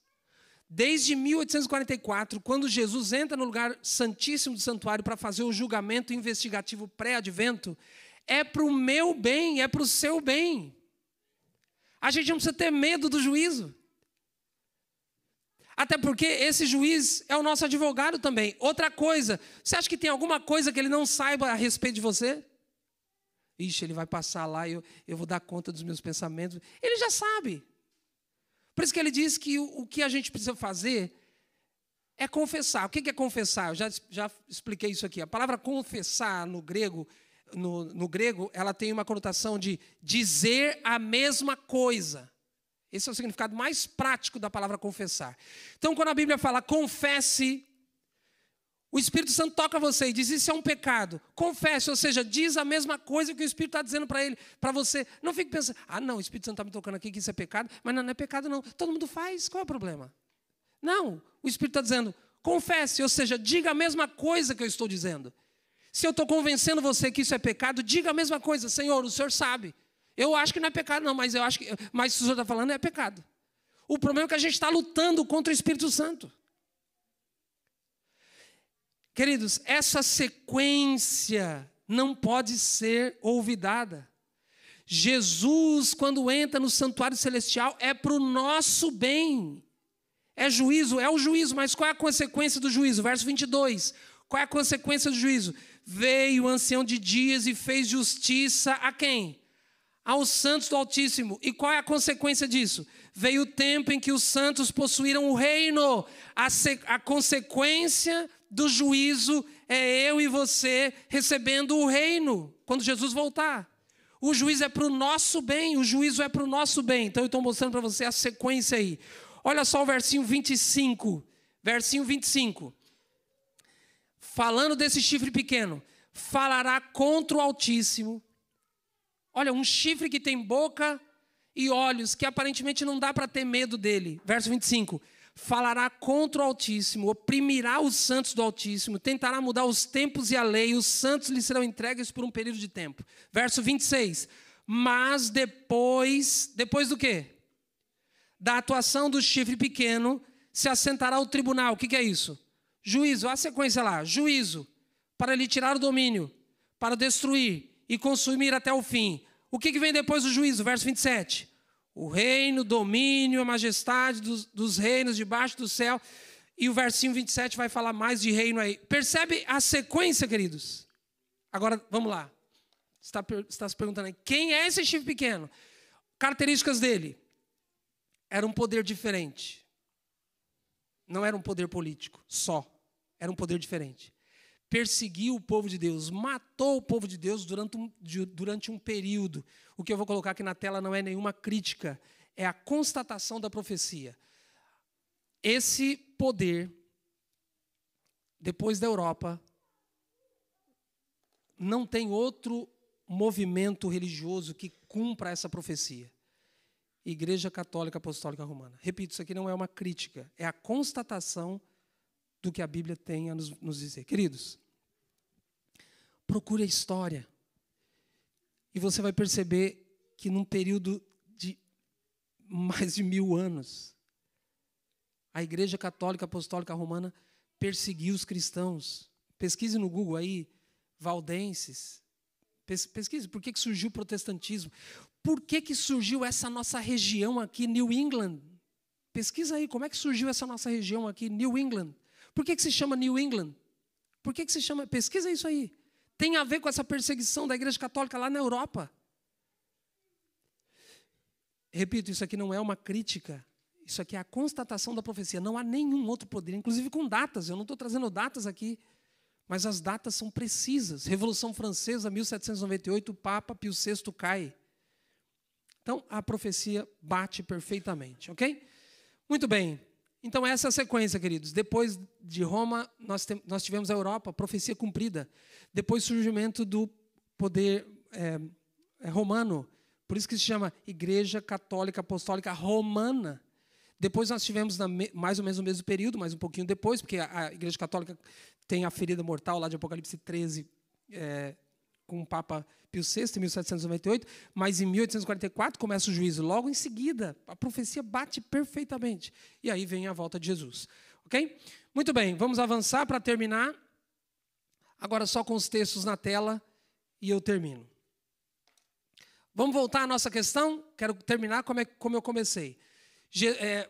Desde 1844, quando Jesus entra no lugar santíssimo do santuário para fazer o julgamento investigativo pré-advento, é para o meu bem, é para o seu bem. A gente não precisa ter medo do juízo. Até porque esse juiz é o nosso advogado também. Outra coisa, você acha que tem alguma coisa que ele não saiba a respeito de você? Ixi, ele vai passar lá e eu vou dar conta dos meus pensamentos. Ele já sabe. Por isso que ele diz que o que a gente precisa fazer é confessar. O que é confessar? Eu já expliquei isso aqui. A palavra confessar no grego, ela tem uma conotação de dizer a mesma coisa. Esse é o significado mais prático da palavra confessar. Então, quando a Bíblia fala confesse, o Espírito Santo toca você e diz, isso é um pecado. Confesse, ou seja, diz a mesma coisa que o Espírito está dizendo para você. Não fique pensando, não, o Espírito Santo está me tocando aqui que isso é pecado. Mas não é pecado não, todo mundo faz, qual é o problema? Não, o Espírito está dizendo, confesse, ou seja, diga a mesma coisa que eu estou dizendo. Se eu estou convencendo você que isso é pecado, diga a mesma coisa. Senhor, o Senhor sabe. Eu acho que não é pecado não, mas se o Senhor está falando, é pecado. O problema é que a gente está lutando contra o Espírito Santo. Queridos, essa sequência não pode ser olvidada. Jesus, quando entra no santuário celestial, é para o nosso bem. É juízo, é o juízo, mas qual é a consequência do juízo? Verso 22. Qual é a consequência do juízo? Veio o ancião de dias e fez justiça a quem? Aos santos do Altíssimo. E qual é a consequência disso? Veio o tempo em que os santos possuíram o reino. A consequência do juízo é eu e você recebendo o reino quando Jesus voltar. O juízo é para o nosso bem, o juízo é para o nosso bem. Então eu estou mostrando para você a sequência aí. Olha só o versinho 25. Versinho 25. Falando desse chifre pequeno, falará contra o Altíssimo. Olha, um chifre que tem boca e olhos, que aparentemente não dá para ter medo dele. Verso 25. Falará contra o Altíssimo, oprimirá os santos do Altíssimo, tentará mudar os tempos e a lei, os santos lhe serão entregues por um período de tempo. Verso 26. Mas depois do quê? Da atuação do chifre pequeno, se assentará o tribunal. O que é isso? Juízo, olha a sequência lá. Juízo, para lhe tirar o domínio, para destruir e consumir até o fim. O que vem depois do juízo? Verso 27. O reino, o domínio, a majestade dos reinos debaixo do céu. E o versinho 27 vai falar mais de reino aí. Percebe a sequência, queridos? Agora, vamos lá. Você está se perguntando aí, quem é esse chifre pequeno? Características dele. Era um poder diferente. Não era um poder político só. Era um poder diferente. Perseguiu o povo de Deus, matou o povo de Deus durante um período. O que eu vou colocar aqui na tela não é nenhuma crítica, é a constatação da profecia. Esse poder, depois da Europa, não tem outro movimento religioso que cumpra essa profecia. Igreja Católica Apostólica Romana. Repito, isso aqui não é uma crítica, é a constatação do que a Bíblia tem a nos dizer. Queridos, procure a história e você vai perceber que num período de mais de 1000 anos, a Igreja Católica Apostólica Romana perseguiu os cristãos. Pesquise no Google aí, valdenses. Pesquise por que surgiu o protestantismo. Por que surgiu essa nossa região aqui, New England? Pesquisa aí, como é que surgiu essa nossa região aqui, New England? Por que se chama New England? Por que se chama... Pesquisa isso aí. Tem a ver com essa perseguição da Igreja Católica lá na Europa. Repito, isso aqui não é uma crítica. Isso aqui é a constatação da profecia. Não há nenhum outro poder, inclusive com datas. Eu não estou trazendo datas aqui, mas as datas são precisas. Revolução Francesa, 1798, o Papa Pio VI cai. Então, a profecia bate perfeitamente, ok? Muito bem. Então, essa é a sequência, queridos. Depois de Roma, nós tivemos a Europa, profecia cumprida. Depois, surgimento do poder romano. Por isso que se chama Igreja Católica Apostólica Romana. Depois nós tivemos, mais ou menos no mesmo período, mas um pouquinho depois, porque a Igreja Católica tem a ferida mortal lá de Apocalipse 13, com o Papa Pio VI, em 1798, mas em 1844 começa o juízo. Logo em seguida, a profecia bate perfeitamente. E aí vem a volta de Jesus. Ok? Muito bem, vamos avançar para terminar. Agora só com os textos na tela e eu termino. Vamos voltar à nossa questão? Quero terminar como eu comecei.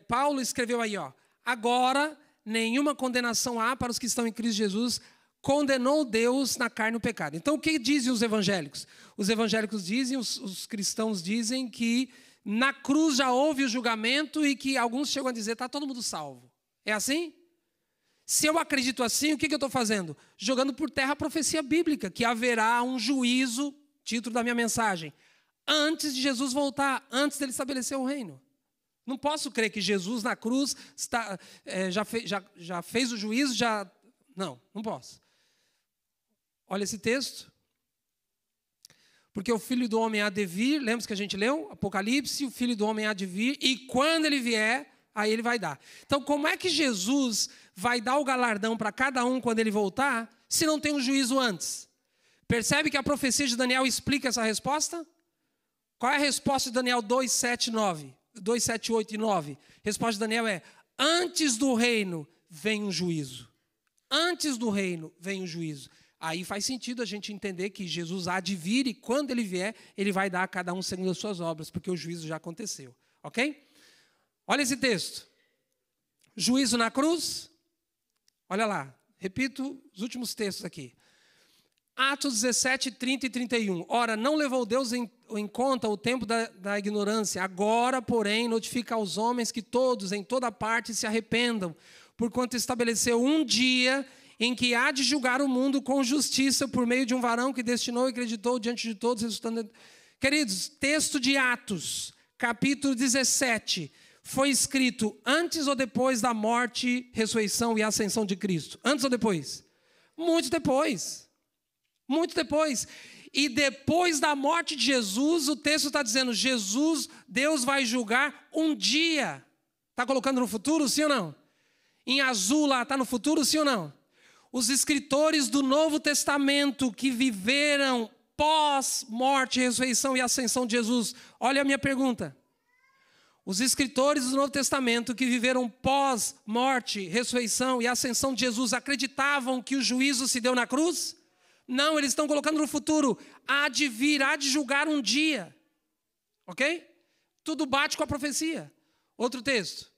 Paulo escreveu aí, ó, agora nenhuma condenação há para os que estão em Cristo Jesus, condenou Deus na carne o pecado. Então, o que dizem os evangélicos? Os evangélicos dizem, os cristãos dizem que na cruz já houve o julgamento e que alguns chegam a dizer, está todo mundo salvo. É assim? Se eu acredito assim, o que eu estou fazendo? Jogando por terra a profecia bíblica, que haverá um juízo, título da minha mensagem, antes de Jesus voltar, antes dele estabelecer o reino. Não posso crer que Jesus na cruz já fez o juízo, não posso. Olha esse texto. Porque o Filho do Homem há de vir, lembra que a gente leu? Apocalipse, o Filho do Homem há de vir, e quando ele vier, aí ele vai dar. Então, como é que Jesus vai dar o galardão para cada um quando ele voltar, se não tem um juízo antes? Percebe que a profecia de Daniel explica essa resposta? Qual é a resposta de Daniel 2, 7, 9? 2, 7, 8 e 9. Resposta de Daniel é: antes do reino vem um juízo. Antes do reino vem um juízo. Aí faz sentido a gente entender que Jesus há de vir e quando ele vier, ele vai dar a cada um segundo as suas obras, porque o juízo já aconteceu. Ok? Olha esse texto. Juízo na cruz. Olha lá. Repito os últimos textos aqui. Atos 17, 30 e 31. Ora, não levou Deus em conta o tempo da ignorância. Agora, porém, notifica aos homens que todos, em toda parte, se arrependam, porquanto estabeleceu um dia em que há de julgar o mundo com justiça por meio de um varão que destinou e acreditou diante de todos, resultando... Queridos, texto de Atos, capítulo 17, foi escrito antes ou depois da morte, ressurreição e ascensão de Cristo? Antes ou depois? Muito depois. Muito depois. E depois da morte de Jesus, o texto está dizendo, Deus vai julgar um dia. Está colocando no futuro, sim ou não? Em azul lá, está no futuro, sim ou não? Os escritores do Novo Testamento que viveram pós-morte, ressurreição e ascensão de Jesus. Olha a minha pergunta. Os escritores do Novo Testamento que viveram pós-morte, ressurreição e ascensão de Jesus acreditavam que o juízo se deu na cruz? Não, eles estão colocando no futuro. Há de vir, há de julgar um dia. Ok? Tudo bate com a profecia. Outro texto.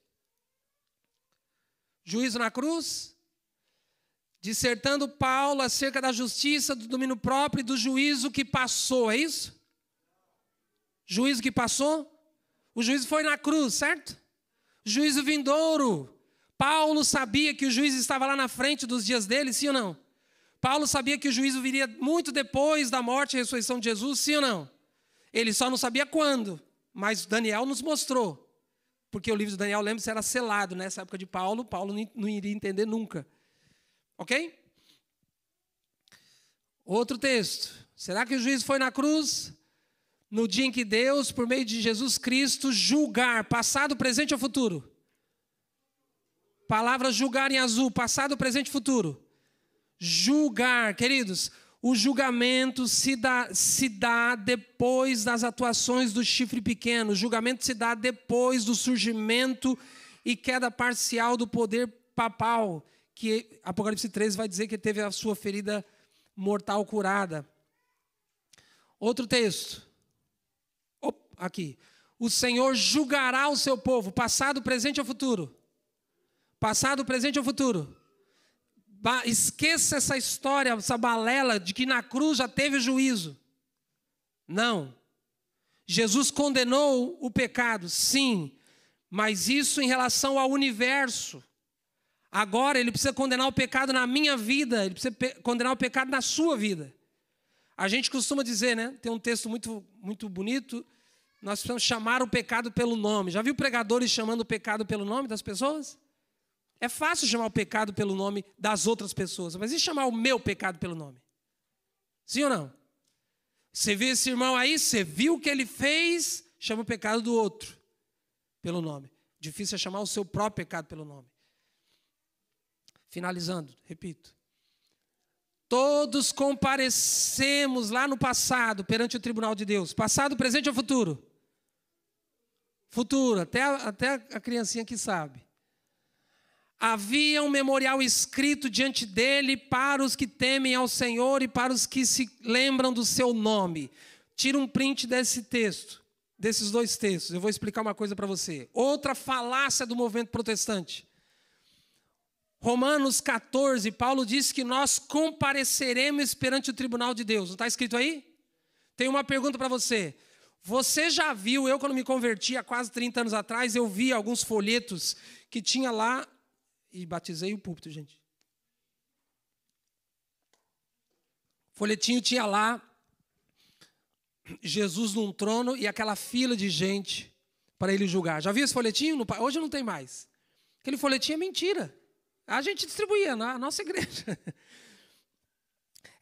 Juízo na cruz. Dissertando Paulo acerca da justiça, do domínio próprio e do juízo que passou. É isso? Juízo que passou? O juízo foi na cruz, certo? Juízo vindouro. Paulo sabia que o juízo estava lá na frente dos dias dele, sim ou não? Paulo sabia que o juízo viria muito depois da morte e ressurreição de Jesus, sim ou não? Ele só não sabia quando, mas Daniel nos mostrou. Porque o livro de Daniel, lembra-se, era selado nessa época de Paulo. Paulo não iria entender nunca. Ok? Outro texto. Será que o juízo foi na cruz? No dia em que Deus, por meio de Jesus Cristo, julgar, passado, presente ou futuro? Palavra julgar em azul, passado, presente e futuro. Julgar, queridos, o julgamento se dá depois das atuações do chifre pequeno. O julgamento se dá depois do surgimento e queda parcial do poder papal, que Apocalipse 13 vai dizer que teve a sua ferida mortal curada. Outro texto. Aqui. O Senhor julgará o seu povo, passado, presente ou futuro? Passado, presente ou futuro? Esqueça essa história, essa balela de que na cruz já teve juízo. Não. Jesus condenou o pecado, sim, mas isso em relação ao universo. Agora ele precisa condenar o pecado na minha vida, ele precisa condenar o pecado na sua vida. A gente costuma dizer, né? Tem um texto muito bonito, nós precisamos chamar o pecado pelo nome. Já viu pregadores chamando o pecado pelo nome das pessoas? É fácil chamar o pecado pelo nome das outras pessoas, mas e chamar o meu pecado pelo nome? Sim ou não? Você viu esse irmão aí, você viu o que ele fez, chama o pecado do outro pelo nome. Difícil é chamar o seu próprio pecado pelo nome. Finalizando, repito. Todos comparecemos lá no passado perante o tribunal de Deus. Passado, presente ou futuro? Futuro, até a criancinha que sabe. Havia um memorial escrito diante dele para os que temem ao Senhor e para os que se lembram do seu nome. Tira um print desse texto, desses dois textos. Eu vou explicar uma coisa para você. Outra falácia do movimento protestante. Romanos 14, Paulo diz que nós compareceremos perante o tribunal de Deus. Não está escrito aí? Tenho uma pergunta para você. Você já viu, eu quando me converti há quase 30 anos atrás, eu vi alguns folhetos que tinha lá, e batizei o púlpito, gente. Folhetinho tinha lá, Jesus num trono e aquela fila de gente para ele julgar. Já viu esse folhetinho? Hoje não tem mais. Aquele folhetinho é mentira. A gente distribuía na nossa igreja.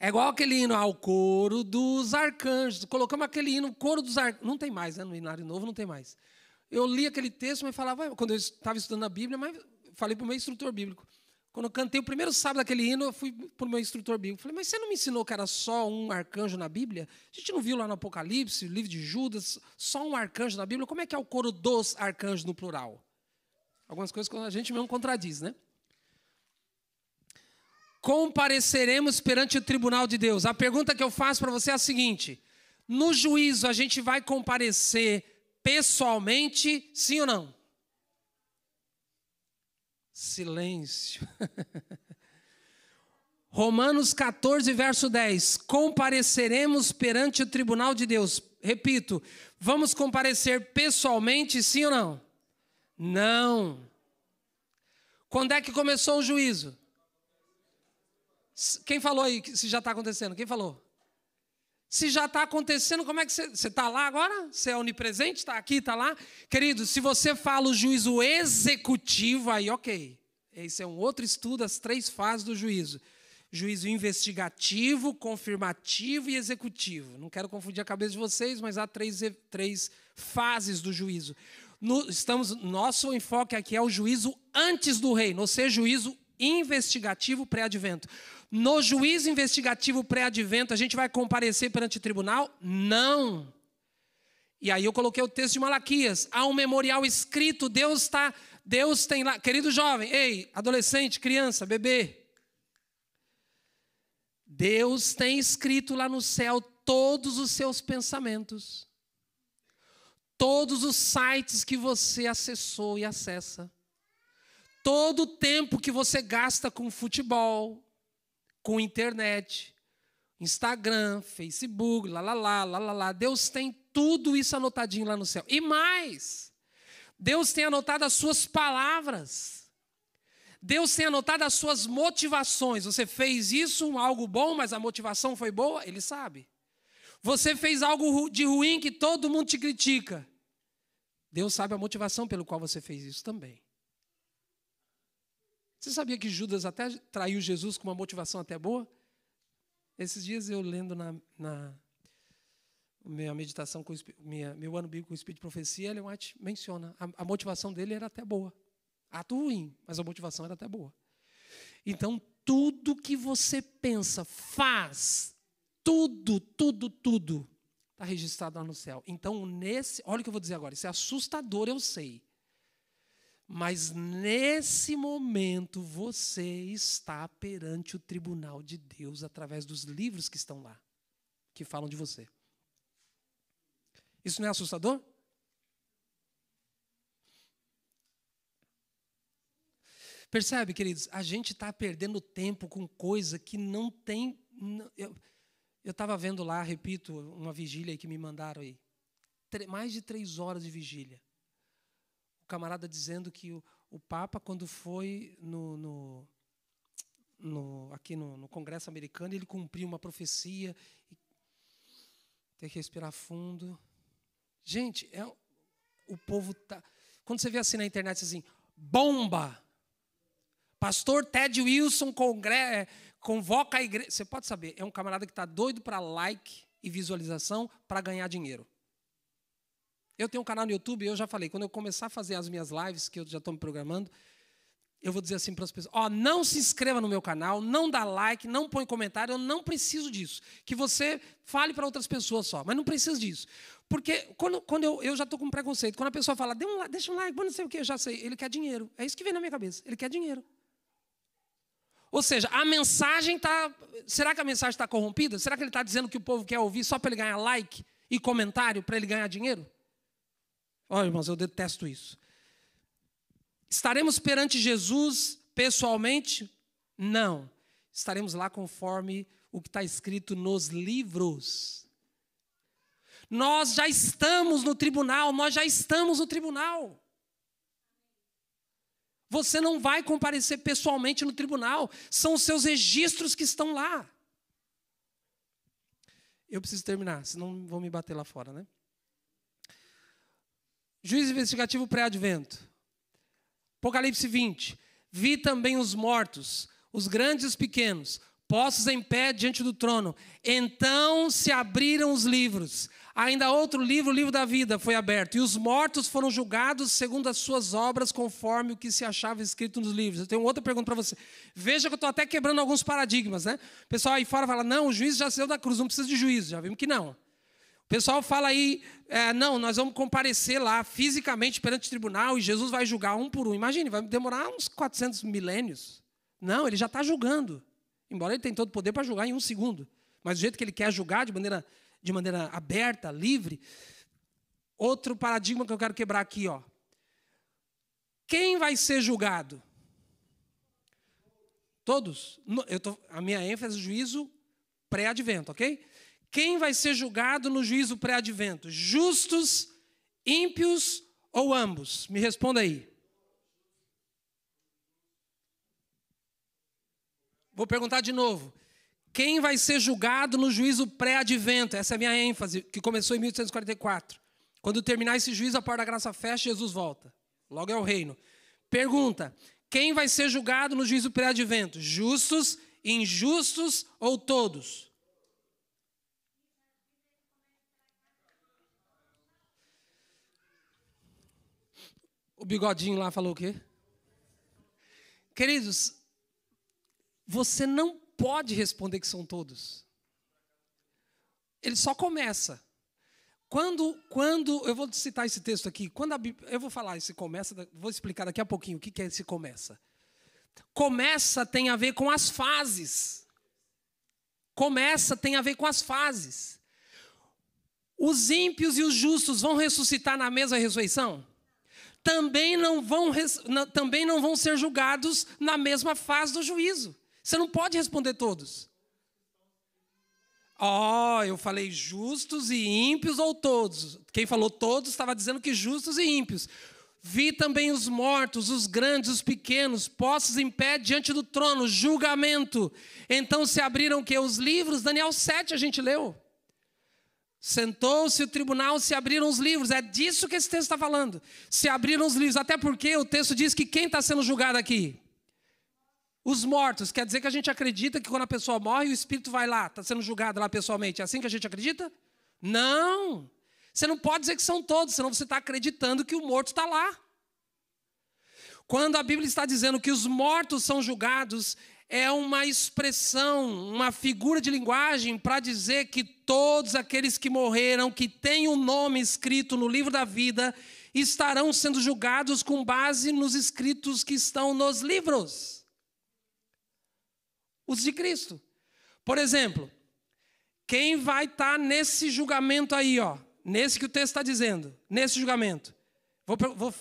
É igual aquele hino ao coro dos arcanjos. Colocamos aquele hino, coro dos arcanjos. Não tem mais, né? No Hinário Novo não tem mais. Eu li aquele texto, mas falava, quando eu estava estudando a Bíblia, mas falei para o meu instrutor bíblico. Quando eu cantei o primeiro sábado daquele hino, eu fui para o meu instrutor bíblico. Falei, mas você não me ensinou que era só um arcanjo na Bíblia? A gente não viu lá no Apocalipse, livro de Judas, só um arcanjo na Bíblia? Como é que é o coro dos arcanjos no plural? Algumas coisas que a gente mesmo contradiz, né? Compareceremos perante o tribunal de Deus. A pergunta que eu faço para você é a seguinte: no juízo a gente vai comparecer pessoalmente, sim ou não? Silêncio. Romanos 14, verso 10. Compareceremos perante o tribunal de Deus. Repito, vamos comparecer pessoalmente, sim ou não? Não. Quando é que começou o juízo? Quem falou aí se já está acontecendo? Quem falou? Se já está acontecendo, como é que você está lá agora? Você é onipresente? Está aqui, está lá? Querido, se você fala o juízo executivo, aí ok. Esse é um outro estudo, as 3 fases do juízo. Juízo investigativo, confirmativo e executivo. Não quero confundir a cabeça de vocês, mas há 3 fases do juízo. Nosso enfoque aqui é o juízo antes do reino, ou seja, juízo investigativo pré-advento. No juízo investigativo pré-advento, a gente vai comparecer perante o tribunal? Não. E aí eu coloquei o texto de Malaquias. Há um memorial escrito, Deus tem lá. Querido jovem, ei, adolescente, criança, bebê. Deus tem escrito lá no céu todos os seus pensamentos. Todos os sites que você acessou e acessa. Todo o tempo que você gasta com futebol, com internet, Instagram, Facebook, lá. Deus tem tudo isso anotadinho lá no céu. E mais, Deus tem anotado as suas palavras. Deus tem anotado as suas motivações. Você fez isso, algo bom, mas a motivação foi boa? Ele sabe. Você fez algo de ruim que todo mundo te critica. Deus sabe a motivação pelo qual você fez isso também. Você sabia que Judas até traiu Jesus com uma motivação até boa? Esses dias eu lendo na minha meditação, meu ano bíblico com o Espírito de Profecia, Ellen White menciona, a motivação dele era até boa. Ato ruim, mas a motivação era até boa. Então, tudo que você pensa, faz, tudo, está registrado lá no céu. Então, olha o que eu vou dizer agora, isso é assustador, eu sei. Mas nesse momento você está perante o tribunal de Deus através dos livros que estão lá, que falam de você. Isso não é assustador? Percebe, queridos? A gente está perdendo tempo com coisa que não tem... Eu estava vendo lá, repito, uma vigília aí que me mandaram aí. Mais de 3 horas de vigília. O camarada dizendo que o Papa, quando foi aqui no Congresso americano, ele cumpriu uma profecia. Tem que respirar fundo. Gente, o povo tá. Quando você vê assim na internet, assim, bomba! Pastor Ted Wilson convoca a igreja. Você pode saber, é um camarada que está doido para like e visualização para ganhar dinheiro. Eu tenho um canal no YouTube e eu já falei, quando eu começar a fazer as minhas lives, que eu já estou me programando, eu vou dizer assim para as pessoas, não se inscreva no meu canal, não dá like, não põe comentário, eu não preciso disso. Que você fale para outras pessoas só, mas não preciso disso. Porque quando eu já estou com preconceito, quando a pessoa fala, deixa um like, não sei o que, eu já sei, ele quer dinheiro. É isso que vem na minha cabeça, ele quer dinheiro. Ou seja, a mensagem está... Será que a mensagem está corrompida? Será que ele está dizendo que o povo quer ouvir só para ele ganhar like e comentário, para ele ganhar dinheiro? Olha, irmãos, eu detesto isso. Estaremos perante Jesus pessoalmente? Não. Estaremos lá conforme o que está escrito nos livros. Nós já estamos no tribunal, Você não vai comparecer pessoalmente no tribunal. São os seus registros que estão lá. Eu preciso terminar, senão vão me bater lá fora, né? Juízo investigativo pré-advento. Apocalipse 20. Vi também os mortos, os grandes e os pequenos, postos em pé diante do trono. Então se abriram os livros. Ainda outro livro, o livro da vida, foi aberto. E os mortos foram julgados segundo as suas obras, conforme o que se achava escrito nos livros. Eu tenho outra pergunta para você. Veja que eu estou até quebrando alguns paradigmas, né? O pessoal aí fora fala, não, o juiz já saiu da cruz, não precisa de juízo. Já vimos que não. O pessoal fala aí, não, nós vamos comparecer lá fisicamente perante o tribunal e Jesus vai julgar um por um. Imagine, vai demorar uns 400 milênios. Não, ele já está julgando. Embora ele tenha todo o poder para julgar em um segundo. Mas do jeito que ele quer julgar, de maneira aberta, livre. Outro paradigma que eu quero quebrar aqui, ó. Quem vai ser julgado? Todos? A minha ênfase é juízo pré-advento, ok? Quem vai ser julgado no juízo pré-advento? Justos, ímpios ou ambos? Me responda aí. Vou perguntar de novo. Quem vai ser julgado no juízo pré-advento? Essa é a minha ênfase, que começou em 1844. Quando terminar esse juízo, a porta da graça fecha e Jesus volta. Logo é o reino. Pergunta. Quem vai ser julgado no juízo pré-advento? Justos, injustos ou todos? O bigodinho lá falou o quê? Queridos, você não pode responder que são todos. Ele só começa. Quando eu vou citar esse texto aqui, quando a Bíblia, eu vou falar esse começa, vou explicar daqui a pouquinho o que é esse começa. Começa tem a ver com as fases. Começa tem a ver com as fases. Os ímpios e os justos vão ressuscitar na mesma ressurreição? Também não vão ser julgados na mesma fase do juízo. Você não pode responder todos. Eu falei justos e ímpios ou todos. Quem falou todos estava dizendo que justos e ímpios. Vi também os mortos, os grandes, os pequenos, postos em pé diante do trono, julgamento. Então se abriram o quê? Os livros, Daniel 7 a gente leu. Sentou-se o tribunal, se abriram os livros. É disso que esse texto está falando. Se abriram os livros, até porque o texto diz que quem está sendo julgado aqui? Os mortos. Quer dizer que a gente acredita que quando a pessoa morre, o espírito vai lá, está sendo julgado lá pessoalmente. É assim que a gente acredita? Não. Você não pode dizer que são todos, senão você está acreditando que o morto está lá. Quando a Bíblia está dizendo que os mortos são julgados, é uma expressão, uma figura de linguagem para dizer que todos aqueles que morreram, que têm o nome escrito no livro da vida, estarão sendo julgados com base nos escritos que estão nos livros. Os de Cristo. Por exemplo, quem vai estar nesse julgamento aí, ó, nesse que o texto está dizendo, nesse julgamento?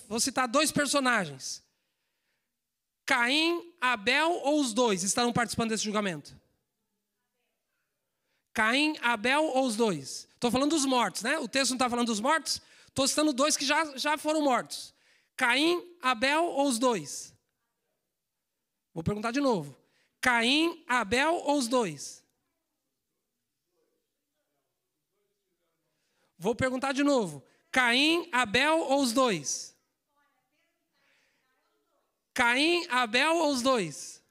Vou citar dois personagens. Caim, Abel ou os dois estarão participando desse julgamento? Caim, Abel ou os dois? Estou falando dos mortos, né? O texto não está falando dos mortos? Estou citando dois que já foram mortos. Caim, Abel ou os dois? Vou perguntar de novo. Caim, Abel ou os dois? Vou perguntar de novo. Caim, Abel ou os dois? Caim, Abel ou os dois?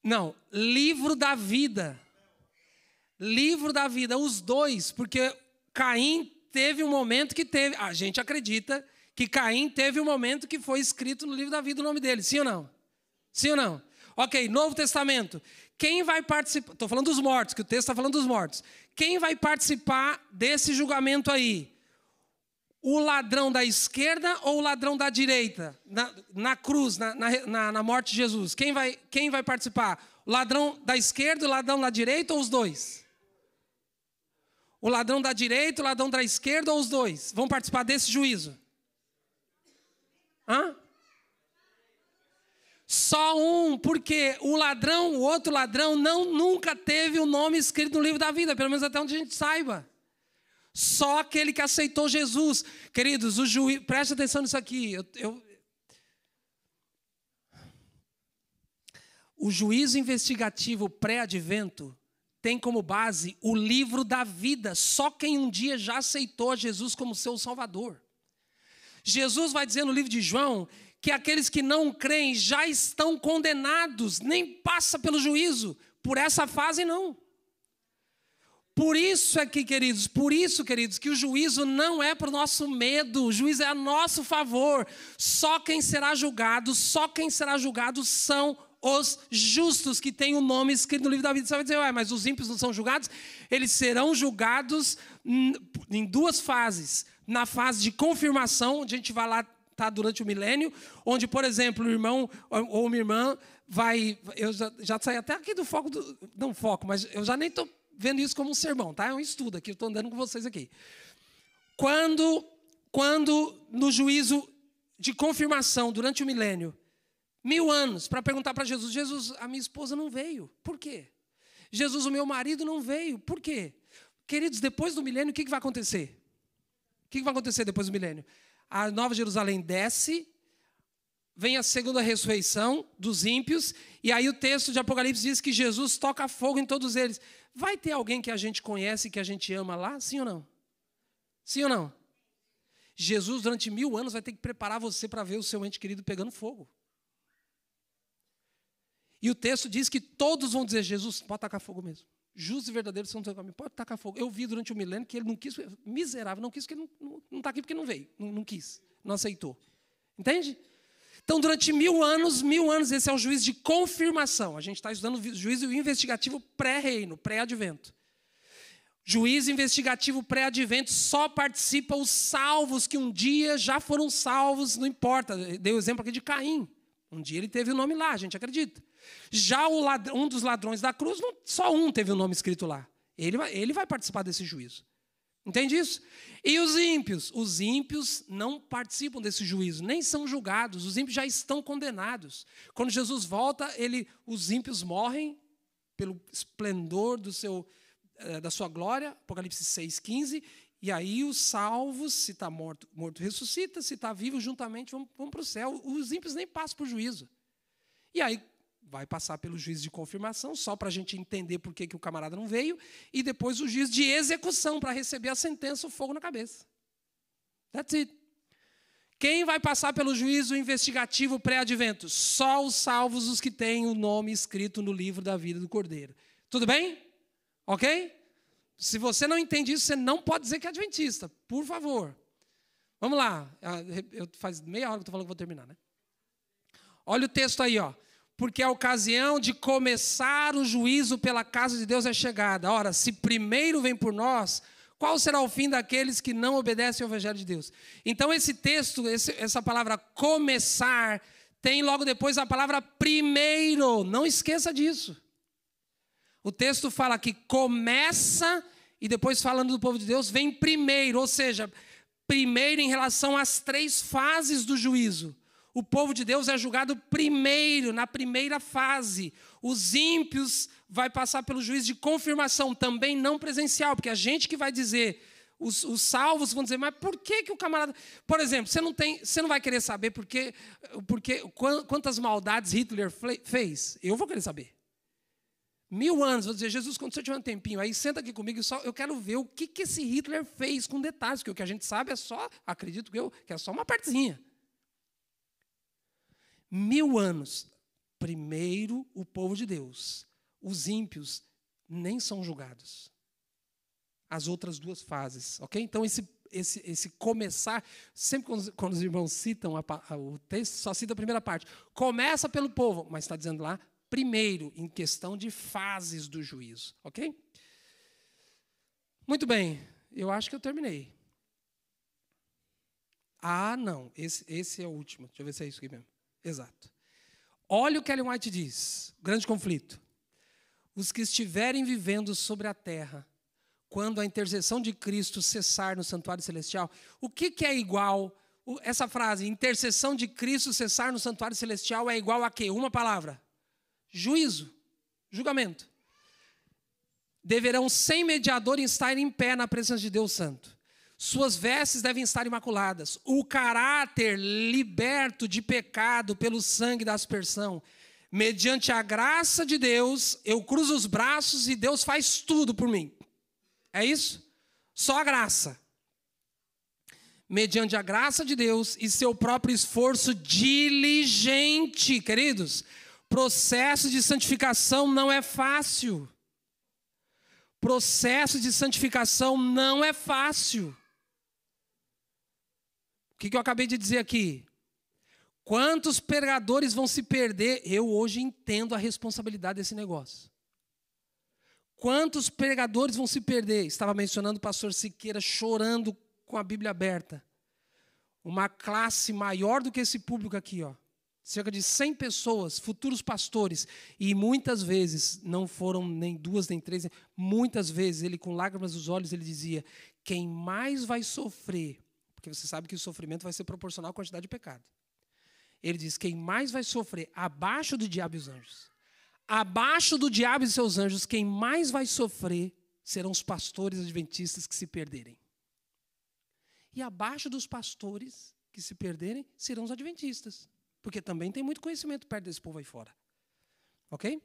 Não, livro da vida. Livro da vida, os dois, porque Caim teve um momento que teve, a gente acredita que Caim teve um momento que foi escrito no livro da vida o nome dele, sim ou não? Sim ou não? Ok, Novo Testamento. Quem vai participar? Estou falando dos mortos, que o texto está falando dos mortos. Quem vai participar desse julgamento aí? O ladrão da esquerda ou o ladrão da direita? Na cruz, na morte de Jesus. Quem vai participar? O ladrão da esquerda, o ladrão da direita ou os dois? O ladrão da direita, o ladrão da esquerda ou os dois? Vão participar desse juízo? Só um, porque o outro ladrão, nunca teve o nome escrito no livro da vida, pelo menos até onde a gente saiba. Só aquele que aceitou Jesus. Queridos, o juiz, preste atenção nisso aqui. O juízo investigativo pré-advento tem como base o livro da vida. Só quem um dia já aceitou a Jesus como seu Salvador. Jesus vai dizer no livro de João que aqueles que não creem já estão condenados, nem passa pelo juízo. Por essa fase, não. Por isso, queridos, que o juízo não é para o nosso medo, o juízo é a nosso favor. Só quem será julgado são os justos, que têm o nome escrito no livro da vida. Você vai dizer, mas os ímpios não são julgados? Eles serão julgados em duas fases. Na fase de confirmação, onde a gente vai lá estar durante o milênio, onde, por exemplo, o irmão ou uma irmã vai... Eu já saí até aqui do foco, não foco, mas eu já nem estou vendo isso como um sermão, tá? É um estudo aqui, eu estou andando com vocês aqui. Quando no juízo de confirmação, durante o milênio, 1000 anos, para perguntar para Jesus, Jesus, a minha esposa não veio, por quê? Jesus, o meu marido não veio, por quê? Queridos, depois do milênio, o que vai acontecer? O que vai acontecer depois do milênio? A Nova Jerusalém desce, vem a segunda ressurreição dos ímpios, e aí o texto de Apocalipse diz que Jesus toca fogo em todos eles. Vai ter alguém que a gente conhece, que a gente ama lá? Sim ou não? Sim ou não? Jesus, durante 1000 anos, vai ter que preparar você para ver o seu ente querido pegando fogo. E o texto diz que todos vão dizer, Jesus, pode tacar fogo mesmo. Justo e verdadeiro, você não tem caminho, pode tacar fogo. Eu vi durante o milênio que ele não quis, miserável, não quis, porque ele não está aqui porque não veio, não quis, não aceitou. Entende? Então, durante 1000 anos, esse é o juízo de confirmação. A gente está estudando o juízo investigativo pré-reino, pré-advento. Juízo investigativo pré-advento, só participa os salvos que um dia já foram salvos, não importa. Dei o exemplo aqui de Caim. Um dia ele teve o nome lá, a gente acredita. Já um dos ladrões da cruz, só um teve o nome escrito lá. Ele vai participar desse juízo. Entende isso? E os ímpios? Os ímpios não participam desse juízo, nem são julgados. Os ímpios já estão condenados. Quando Jesus volta, os ímpios morrem pelo esplendor da sua glória, Apocalipse 6,15. E aí os salvos, se está morto ressuscita, se está vivo, juntamente vão para o céu. Os ímpios nem passam por juízo. E aí vai passar pelo juízo de confirmação, só para a gente entender por que o camarada não veio, e depois o juízo de execução, para receber a sentença, o fogo na cabeça. That's it. Quem vai passar pelo juízo investigativo pré-advento? Só os salvos, os que têm o nome escrito no livro da vida do Cordeiro. Tudo bem? Ok? Se você não entende isso, você não pode dizer que é adventista. Por favor. Vamos lá. Faz meia hora que eu estou falando que vou terminar, né? Olha o texto aí, ó. Porque a ocasião de começar o juízo pela casa de Deus é chegada. Ora, se primeiro vem por nós, qual será o fim daqueles que não obedecem ao Evangelho de Deus? Então esse texto, essa palavra começar, tem logo depois a palavra primeiro. Não esqueça disso. O texto fala que começa e depois falando do povo de Deus, vem primeiro. Ou seja, primeiro em relação às 3 fases do juízo. O povo de Deus é julgado primeiro, na primeira fase. Os ímpios vai passar pelo juízo de confirmação, também não presencial, porque a gente que vai dizer, os salvos vão dizer, mas por que o camarada... Por exemplo, você não vai querer saber quantas maldades Hitler fez? Eu vou querer saber. 1000 anos, vou dizer, Jesus, quando você tiver um tempinho, aí senta aqui comigo, eu quero ver o que esse Hitler fez com detalhes, porque o que a gente sabe é só, acredito que é só uma partezinha. 1000 anos, primeiro o povo de Deus. Os ímpios nem são julgados. As outras 2 fases, ok? Então, esse começar, sempre quando os irmãos citam o texto, só cita a primeira parte. Começa pelo povo, mas está dizendo lá, primeiro, em questão de fases do juízo, ok? Muito bem, eu acho que eu terminei. Ah, não, esse é o último. Deixa eu ver se é isso aqui mesmo. Exato. Olha o que Ellen White diz, grande conflito. Os que estiverem vivendo sobre a terra, quando a intercessão de Cristo cessar no santuário celestial, o que é igual, essa frase, intercessão de Cristo cessar no santuário celestial é igual a quê? Uma palavra, juízo, julgamento. Deverão sem mediador estar em pé na presença de Deus Santo. Suas vestes devem estar imaculadas. O caráter liberto de pecado pelo sangue da aspersão. Mediante a graça de Deus, eu cruzo os braços e Deus faz tudo por mim. É isso? Só a graça. mediante a graça de Deus e seu próprio esforço diligente. Queridos, processo de santificação não é fácil. Processo de santificação não é fácil. O que eu acabei de dizer aqui? Quantos pregadores vão se perder? Eu hoje entendo a responsabilidade desse negócio. Quantos pregadores vão se perder? Estava mencionando o pastor Siqueira chorando com a Bíblia aberta. Uma classe maior do que esse público aqui, ó. Cerca de 100 pessoas, futuros pastores. E muitas vezes, não foram nem 2, nem 3, muitas vezes, ele com lágrimas nos olhos, ele dizia, quem mais vai sofrer, porque você sabe que o sofrimento vai ser proporcional à quantidade de pecado. Ele diz, quem mais vai sofrer, abaixo do diabo e os anjos, abaixo do diabo e seus anjos, quem mais vai sofrer serão os pastores adventistas que se perderem. E abaixo dos pastores que se perderem serão os adventistas. Porque também tem muito conhecimento perto desse povo aí fora. Ok?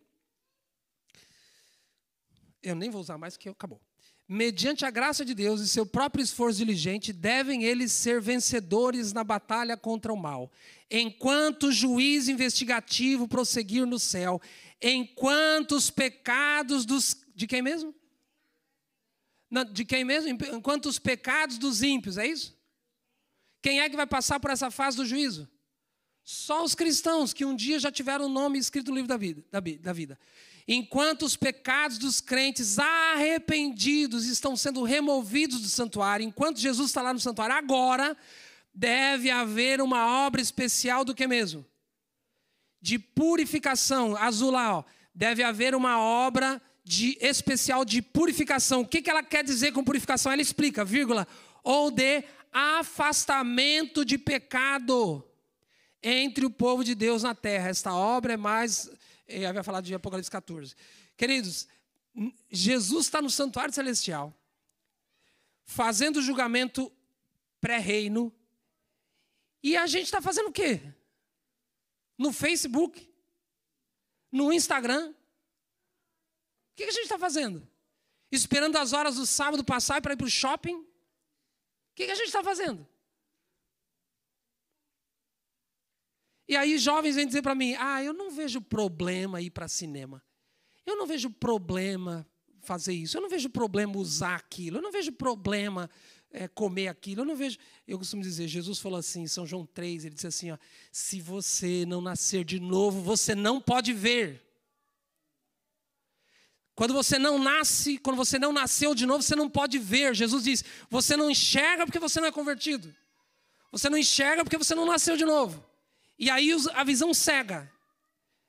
Eu nem vou usar mais, que acabou. Mediante a graça de Deus e seu próprio esforço diligente, devem eles ser vencedores na batalha contra o mal. Enquanto o juiz investigativo prosseguir no céu, enquanto os pecados dos... De quem mesmo? Não, de quem mesmo? Enquanto os pecados dos ímpios, é isso? Quem é que vai passar por essa fase do juízo? Só os cristãos que um dia já tiveram o nome escrito no livro da vida. Enquanto os pecados dos crentes arrependidos estão sendo removidos do santuário, enquanto Jesus está lá no santuário, agora deve haver uma obra especial do que mesmo? De purificação. Azul lá, ó. Deve haver uma obra especial de purificação. O que ela quer dizer com purificação? Ela explica, vírgula, ou de afastamento de pecado entre o povo de Deus na terra. Esta obra é mais... Eu ia falar de Apocalipse 14. Queridos, Jesus está no santuário celestial, fazendo o julgamento pré-reino, e a gente está fazendo o quê? No Facebook? No Instagram? O que a gente está fazendo? Esperando as horas do sábado passar para ir para o shopping? O que a gente está fazendo? E aí jovens vêm dizer para mim, eu não vejo problema ir para cinema. Eu não vejo problema fazer isso. Eu não vejo problema usar aquilo. Eu não vejo problema comer aquilo. Eu costumo dizer, Jesus falou assim, em São João 3, ele disse assim, ó, se você não nascer de novo, você não pode ver. Quando você não nasceu de novo, você não pode ver. Jesus diz, você não enxerga porque você não é convertido. Você não enxerga porque você não nasceu de novo. E aí a visão cega.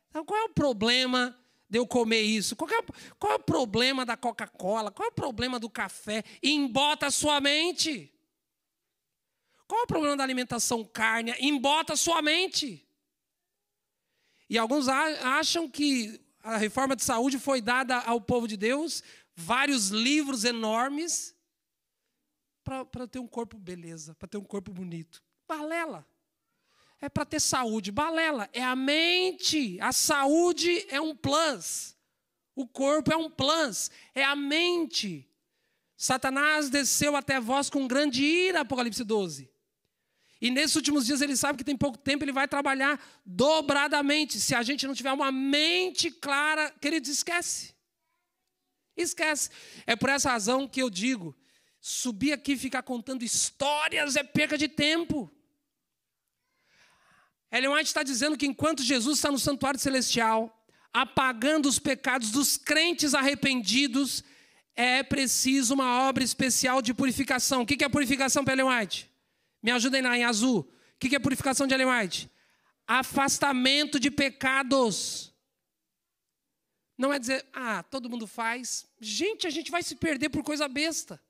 Então, qual é o problema de eu comer isso? Qual é o problema da Coca-Cola? Qual é o problema do café? Embota a sua mente. Qual é o problema da alimentação carne? Embota a sua mente. E alguns acham que a reforma de saúde foi dada ao povo de Deus, vários livros enormes, para ter um corpo beleza, para ter um corpo bonito. Balela. É para ter saúde. Balela. É a mente. A saúde é um plus. O corpo é um plus. É a mente. Satanás desceu até vós com grande ira, Apocalipse 12. E nesses últimos dias ele sabe que tem pouco tempo, ele vai trabalhar dobradamente. Se a gente não tiver uma mente clara, queridos, esquece. Esquece. É por essa razão que eu digo, subir aqui e ficar contando histórias é perca de tempo. Ellen White está dizendo que enquanto Jesus está no santuário celestial, apagando os pecados dos crentes arrependidos, é preciso uma obra especial de purificação. O que é purificação para Ellen White? Me ajudem lá em azul. O que é purificação de Ellen White? Afastamento de pecados. Não é dizer, todo mundo faz. Gente, a gente vai se perder por coisa besta.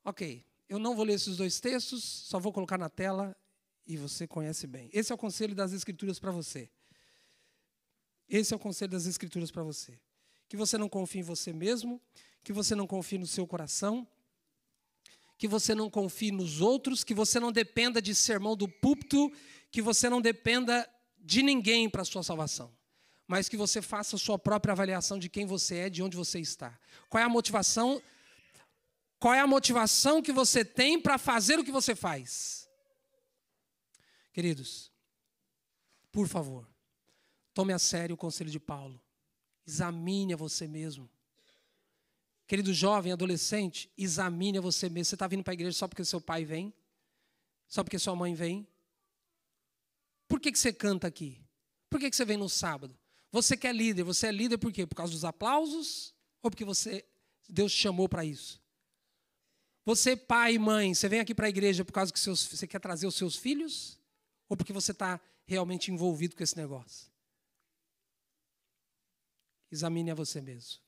Ok, eu não vou ler esses dois textos, só vou colocar na tela. E você conhece bem. Esse é o conselho das Escrituras para você. Esse é o conselho das Escrituras para você. Que você não confie em você mesmo, que você não confie no seu coração, que você não confie nos outros, que você não dependa de sermão do púlpito, que você não dependa de ninguém para a sua salvação, mas que você faça a sua própria avaliação de quem você é, de onde você está. Qual é a motivação Qual é a motivação que você tem para fazer o que você faz? Queridos, por favor, tome a sério o conselho de Paulo. Examine a você mesmo. Querido jovem, adolescente, examine a você mesmo. Você está vindo para a igreja só porque seu pai vem? Só porque sua mãe vem? Por que você canta aqui? Por que você vem no sábado? Você que é líder, você é líder por quê? Por causa dos aplausos? Ou porque Deus te chamou para isso? Você, pai e mãe, você vem aqui para a igreja por causa que você quer trazer os seus filhos? Ou porque você está realmente envolvido com esse negócio? Examine a você mesmo.